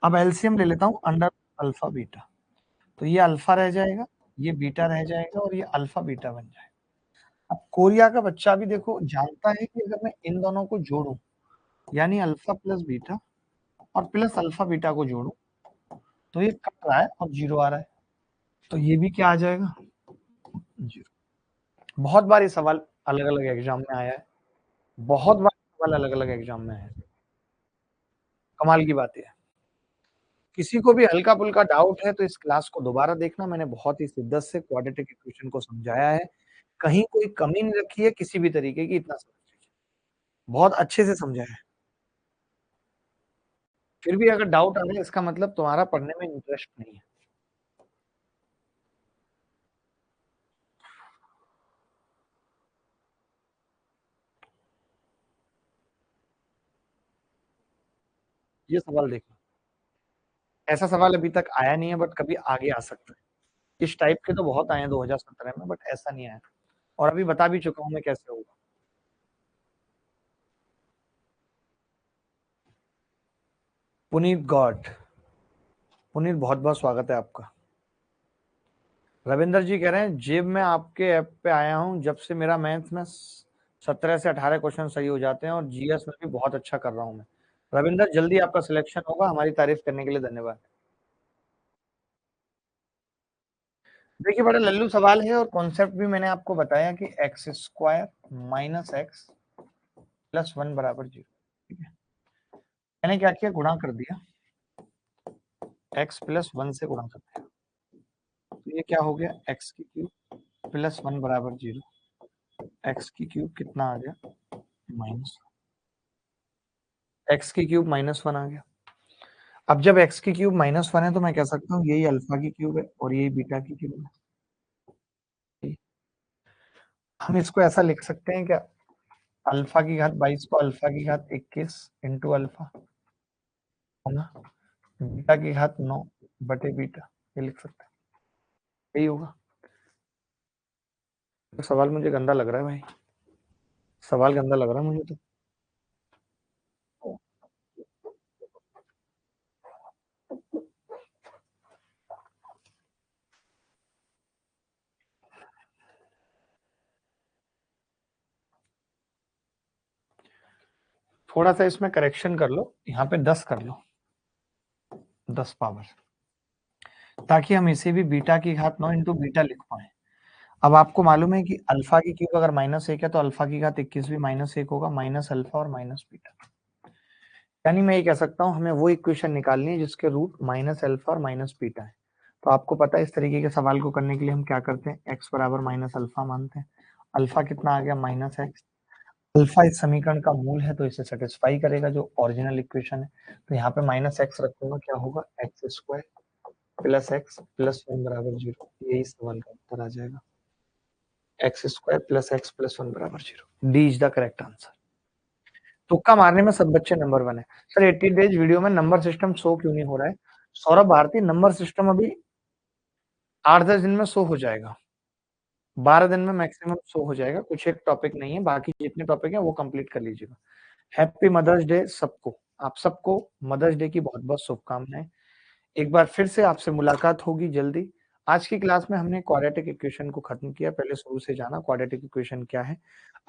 अब एलसीएम ले लेता हूँ, अंडर अल्फा बीटा। तो ये अल्फा रह जाएगा, ये बीटा रह जाएगा और ये अल्फा बीटा बन जाएगा। अब कोरिया का बच्चा भी देखो जानता है कि अगर मैं इन दोनों को जोड़ूं, यानी अल्फा प्लस बीटा और प्लस अल्फा बीटा को जोड़ूं, तो ये कट रहा है और 0 आ रहा है। तो ये भी क्या आ जाएगा, 0। बहुत बार ये सवाल अलग अलग एग्जाम में आया है, बहुत बार सवाल अलग अलग एग्जाम में आया है। कमाल की बात है। किसी को भी हल्का फुल्का डाउट है तो इस क्लास को दोबारा देखना, मैंने बहुत ही शिद्दत से क्वाड्रेटिक इक्वेशन को समझाया है। कहीं कोई कमी नहीं रखी है किसी भी तरीके की, इतना समझ लीजिए। बहुत अच्छे से समझाया है। फिर भी अगर डाउट आ रहा है इसका मतलब तुम्हारा पढ़ने में इंटरेस्ट नहीं है। ये सवाल देखो, ऐसा सवाल अभी तक आया नहीं है बट कभी आगे आ सकता है। इस टाइप के तो बहुत आए हैं 2017 में, बट ऐसा नहीं आया। और अभी बता भी चुका हूं मैं कैसे होगा। पुनीत गॉड, पुनीत बहुत बहुत स्वागत है आपका। रविंदर जी कह रहे हैं जेब में आपके ऐप पे आया हूं, जब से मेरा मैथ्स में 17 से 18 क्वेश्चन सही हो जाते हैं और जीएस में भी बहुत अच्छा कर रहा हूं मैं। रविंदर जल्दी आपका सिलेक्शन होगा, हमारी तारीफ करने के लिए धन्यवाद। देखिए बड़ा लल्लू सवाल है और कॉन्सेप्ट भी मैंने आपको बताया कि x square minus x plus 1 बराबर 0। ठीक है, मैंने क्या किया, गुणा कर दिया, एक्स प्लस 1 से गुणा कर दिया। तो ये क्या हो गया, एक्स की क्यूब प्लस 1 बराबर 0। एक्स की क्यूब कितना आ गया, माइनस, एक्स की क्यूब -1 आ गया। अब जब एक्स की क्यूब -1 है तो मैं कह सकता हूँ यही अल्फा की क्यूब है और यही बीटा की क्यूब है। हम इसको ऐसा लिख सकते हैं क्या, अल्फा की घात 22 को अल्फा की घात 21 इंटू अल्फा, है ना, बीटा की घात 9 बटे बीटा, ये लिख सकते हैं, यही होगा। तो सवाल मुझे गंदा लग रहा है भाई, सवाल गंदा लग रहा है मुझे तो। थोड़ा सा इसमें करेक्शन कर लो, यहाँ पे 10 कर लो, 10 पावर। ताकि हम इसे भी बीटा की घात 9 इंटू बीटा लिख पाए। अब आपको मालूम है कि अल्फा की क्यूब अगर -1 है तो अल्फा की घात 21 भी -1 होगा, माइनस अल्फा और माइनस बीटा। यानी मैं ये कह सकता हूँ हमें वो इक्वेशन निकालनी है जिसके रूट माइनस अल्फा और माइनस बीटा है। तो आपको पता है इस तरीके के सवाल को करने के लिए हम क्या करते हैं, x बराबर माइनस अल्फा मानते हैं। अल्फा कितना आ गया, -x। अल्फा इस समीकरण का मूल है तो इसे सेटिस्फाई करेगा जो ओरिजिनल इक्वेशन है। तो यहाँ पे -x रखूंगा, क्या होगा, x² प्लस x प्लस 1 बराबर 0। यही सवाल का उत्तर आ जाएगा, x² प्लस x प्लस 1 बराबर 0। D is the correct answer. तुक्का मारने में सब बच्चे नंबर 1 है। सर 80 डेज वीडियो में नंबर सिस्टम शो क्यों नहीं हो रहा है? सौरभ भारती, नंबर सिस्टम अभी 8-10 दिन में शो हो जाएगा, 12 दिन में मैक्सिमम शो हो जाएगा। कुछ एक टॉपिक नहीं है, बाकी जितने टॉपिक है वो कंप्लीट कर लीजिएगा। हैप्पी मदर्स डे सबको, आप सबको मदर्स डे की बहुत बहुत शुभकामनाएं। एक बार फिर से आपसे मुलाकात होगी जल्दी। आज की क्लास में हमने क्वाड्रेटिक इक्वेशन को खत्म किया। पहले शुरू से जाना क्वाड्रेटिक इक्वेशन क्या है।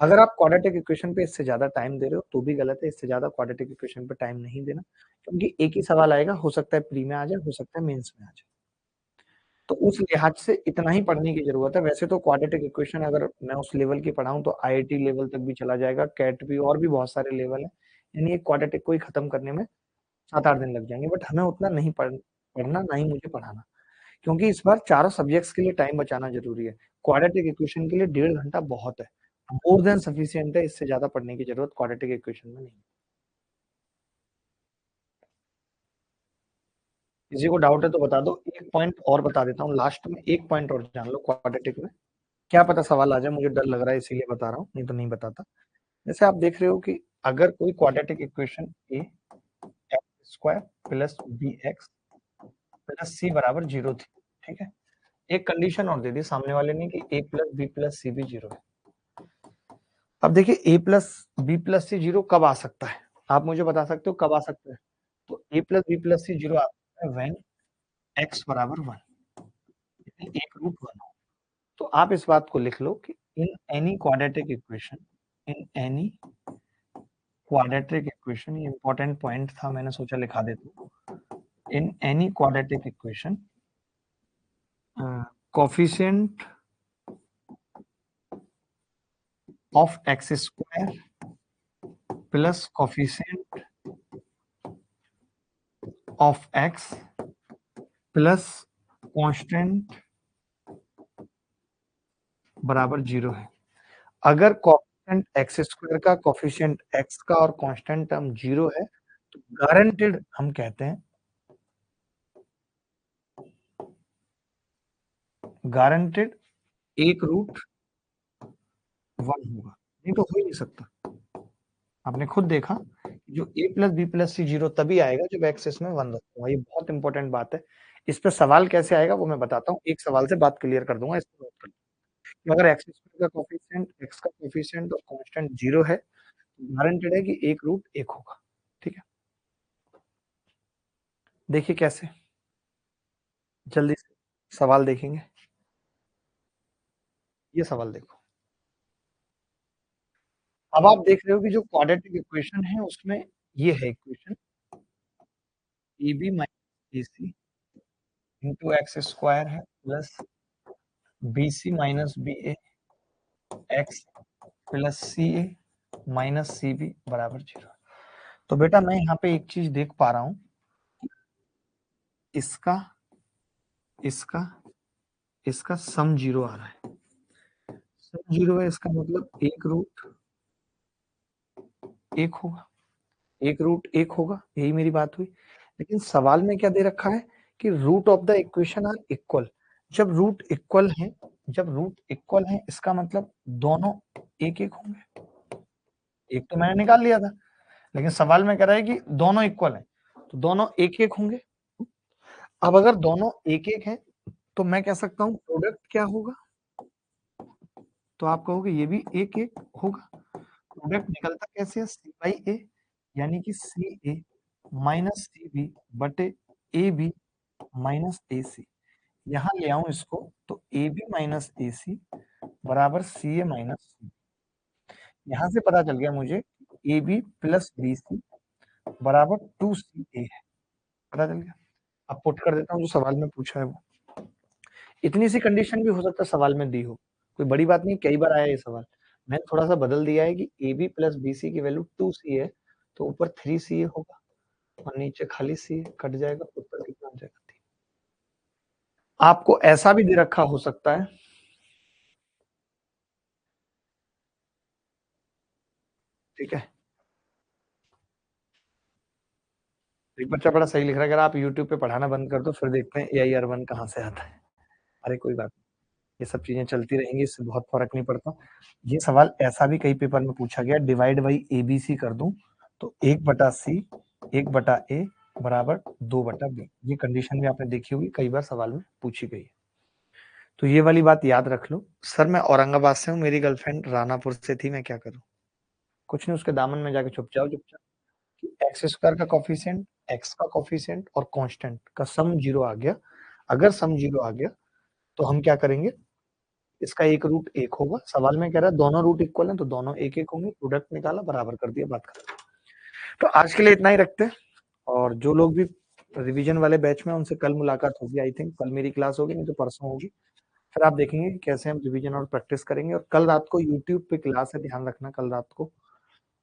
अगर आप क्वाड्रेटिक इक्वेशन पे इससे ज्यादा टाइम दे रहे हो तो भी गलत है, इससे ज्यादा क्वाड्रेटिक इक्वेशन पे टाइम नहीं देना, क्योंकि एक ही सवाल आएगा, हो सकता है प्री में आ जाए, हो सकता है मेंस में आ जाए। तो उस लिहाज से इतना ही पढ़ने की जरूरत है। वैसे तो क्वाड्रेटिक इक्वेशन अगर मैं उस लेवल की पढ़ाऊं तो आईआईटी लेवल तक भी चला जाएगा, कैट भी, और भी बहुत सारे लेवल है। यानी एक क्वाड्रेटिक को ही खत्म करने में 7-8 दिन लग जाएंगे, बट हमें उतना नहीं पढ़ना, ना ही मुझे पढ़ाना, क्योंकि इस बार चारों सब्जेक्ट्स के लिए टाइम बचाना जरूरी है। क्वाड्रेटिक इक्वेशन के लिए 1.5 घंटा बहुत है, मोर देन सफिशिएंट है। इससे ज्यादा पढ़ने की जरूरत क्वाड्रेटिक इक्वेशन में नहीं। किसी को डाउट है तो बता दो। एक पॉइंट और बता देता हूँ लास्ट में, एक पॉइंट और जान लो क्वाड्रेटिक में, क्या पता सवाल आ जाए, मुझे डर लग रहा है इसीलिए बता रहा हूँ, नहीं तो नहीं बताता। जैसे आप देख रहे हो कि अगर कोई quadratic equation a x square plus B x plus c बराबर 0 थी, ठीक है, एक कंडीशन और दे दी सामने वाले ने कि ए प्लस बी प्लस सी भी 0 है। अब देखिए ए प्लस बी प्लस सी 0 कब आ सकता है, आप मुझे बता सकते हो कब आ सकता है? तो ए प्लस बी प्लस सी 0 आ सकता है व्हेन एक्स बराबर 1, एक रूट 1 हो। तो आप इस बात को लिख लो कि in any quadratic equation, in any quadratic equation, ये इंपॉर्टेंट पॉइंट था, मैंने सोचा लिखा देता हूँ। In any quadratic equation coefficient of x square plus coefficient of x plus constant बराबर 0 है। अगर कोफिशिएंट एक्स स्क्वायर का, कोफिशिएंट एक्स का और कांस्टेंट टर्म 0 है तो गारंटेड हम कहते हैं, गारंटेड एक रूट 1 होगा, नहीं तो हो ही नहीं सकता। आपने खुद देखा जो a प्लस बी प्लस सी 0 तभी आएगा जब एक्स इसमें 1 रखूंगा। ये बहुत इंपॉर्टेंट बात है। इस पे सवाल कैसे आएगा वो मैं बताता हूँ, एक सवाल से बात क्लियर कर दूंगा। इसको नोट कर लो, अगर एक्स स्क्वायर का कोफिशिएंट, एक्स का कोफिशिएंट और कांस्टेंट 0 है तो गारंटेड है कि एक रूट 1 होगा। ठीक है, देखिए कैसे, जल्दी से सवाल देखेंगे। ये सवाल देखो, अब आप देख रहे हो कि जो क्वाड्रेटिक इक्वेशन है उसमें ये है equation a b minus a c into x square है plus B c minus b a x plus c a minus c b बराबर 0। तो बेटा मैं यहाँ पे एक चीज देख पा रहा हूँ, इसका इसका इसका सम 0 आ रहा है, सम 0 है, इसका मतलब एक रूट 1 होगा, एक रूट 1 होगा, यही मेरी बात हुई। लेकिन सवाल में क्या दे रखा है कि root of the equation are equal. जब रूट इक्वल है, जब रूट इक्वल है इसका मतलब दोनों एक एक होंगे। एक तो मैंने निकाल लिया था, लेकिन सवाल में कह रहा है कि दोनों इक्वल है तो दोनों एक एक होंगे। अब अगर दोनों एक एक हैं तो मैं कह सकता हूँ प्रोडक्ट क्या होगा, तो आप कहोगे ये भी एक एक होगा। प्रोडक्ट निकलता कैसे है, सी बाई ए, यानी कि सी ए माइनस सी बी बटे ए बी माइनस ए सी। यहाँ ले आऊं इसको तो ए बी माइनस ए सी बराबर सी ए माइनस सी। यहाँ से पता चल गया मुझे A B plus B C बराबर 2 सी ए है, पता चल गया। अब पुट कर देता हूँ जो सवाल में पूछा है वो। इतनी सी कंडीशन भी हो सकता है सवाल में दी हो, कोई बड़ी बात नहीं, कई बार आया ये सवाल। मैंने थोड़ा-सा बदल दिया है कि AB प्लस BC की वैल्यू 2C है, तो ऊपर 3CA होगा और नीचे खाली CA कट जाएगा, उत्तर कितना हो जाएगा? 3। आपको ऐसा भी दे रखा हो सकता है ठीक है? एक बच्चा बड़ा सही लिख रहा है, अगर आप यूट्यूब पे पढ़ाना बंद कर दो, फिर देखते हैं AIR1 कहाँ से आता है। अरे कोई बात नहीं, ये सब चीज़ें चलती रहेंगी, इससे बहुत फ़र्क नहीं पड़ता। ये सवाल ऐसा भी कई पेपर में पूछा गया, डिवाइड बाई ABC कर दूँ, तो 1/C, 1/A बराबर 2/B। ये कंडीशन भी आपने देखी होगी, कई बार सवाल में पूछी गई है। तो ये वाली बात याद रख लो। सर मैं औरंगाबाद से हूँ, मेरी गर्लफ्रेंड रानापुर से थी, मैं क्या करूँ? कुछ नहीं, उसके दामन में जाके छुप जाओ चुपचाप। एक्स स्क्वायर का कोफिशिएंट, एक्स का कोफिशिएंट और कांस्टेंट का सम 0 आ गया। अगर सम 0 आ गया, तो हम क्या करेंगे? इसका एक रूट 1 होगा। सवाल में कह रहा है दोनों रूट इक्वल हैं, तो दोनों 1-1 होंगे। प्रोडक्ट निकाला, बराबर कर दिया, बात खत्म। तो आज के लिए इतना ही रखते हैं और जो लोग भी रिवीजन वाले बैच में, उनसे कल मुलाकात होगी आई थिंक। कल मेरी क्लास होगी, नहीं तो परसों होगी। फिर आप देखेंगे कि कैसे हम रिवीजन और प्रैक्टिस करेंगे और कल रात को यूट्यूब पे क्लास है, ध्यान रखना कल रात को।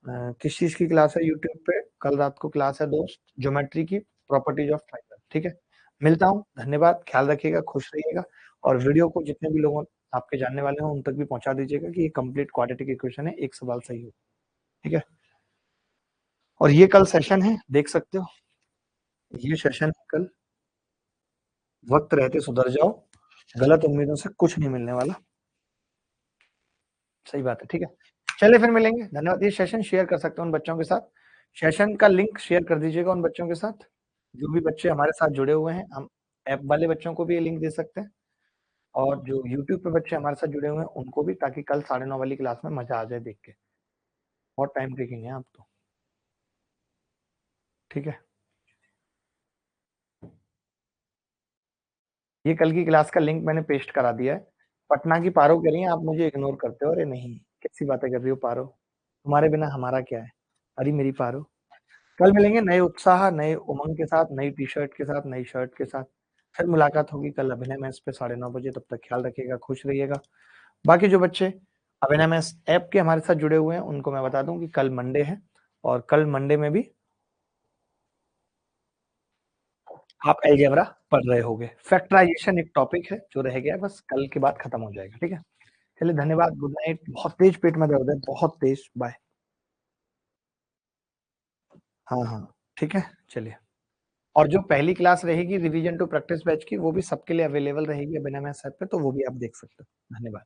किस चीज़ की क्लास है यूट्यूब पे? कल रात को क्लास है दोस्त, ज्योमेट्री की प्रॉपर्टीज ऑफ ट्रायंगल, ठीक है? मिलता हूँ, धन्यवाद, ख्याल रखिएगा, खुश रहिएगा और वीडियो को जितने भी लोगों आपके जानने वाले हों, उन तक भी पहुँचा दीजिएगा कि ये कंप्लीट क्वाड्रेटिक इक्वेशन है, एक सवाल सही हो, ठीक है? और ये कल सेशन है, देख सकते हो, ये सेशन है कल, वक़्त रहते सुधर जाओ, गलत उम्मीदों से कुछ नहीं मिलने वाला। सही बात है, ठीक है? चलिए फिर मिलेंगे, धन्यवाद। ये सेशन शेयर कर सकते हो उन बच्चों के साथ, सेशन का लिंक शेयर कर दीजिएगा उन बच्चों के साथ, जो भी बच्चे हमारे साथ जुड़े हुए हैं। हम ऐप वाले बच्चों को भी ये लिंक दे सकते हैं और जो यूट्यूब पे बच्चे हमारे साथ जुड़े हुए हैं, उनको भी, ताकि कल 9:30 वाली क्लास में मज़ा आ जाए देख के। बहुत टाइम टेकिंग है आप तो, ठीक है? ये कल की क्लास का लिंक मैंने पेस्ट करा दिया है। पटना की पारो कह रही हैं, आप मुझे इग्नोर करते हो। अरे नहीं, कैसी बातें कर रही हो पारो? तुम्हारे बिना हमारा क्या है? अरे मेरी पारो। कल मिलेंगे नए उत्साह, नए उमंग के साथ, नई टी-शर्ट के साथ, नई शर्ट के साथ। फिर मुलाकात होगी कल अभिनय मैथ्स पे 9:30 बजे। तब तक ख्याल रखिएगा, खुश रहिएगा। बाकी जो बच्चे अभिनय मैथ्स ऐप के हमारे साथ जुड़े हुए हैं, उनको मैं बता दूं कि कल मंडे है और कल मंडे में भी आप अलजेब्रा पढ़ रहे होगे। फैक्टराइजेशन एक टॉपिक है जो रह गया है, बस कल के बाद खत्म हो जाएगा, ठीक है? चलिए धन्यवाद, गुड नाइट। बहुत तेज पेट में दर्द है, बहुत तेज। बाय। हाँ, हाँ, ठीक है, चलिए। और जो पहली क्लास रहेगी रिवीजन टू प्रैक्टिस बैच की, वो भी सबके लिए अवेलेबल रहेगी अभिनव मैथ्स ऐप पे, तो वो भी आप देख सकते हो। धन्यवाद।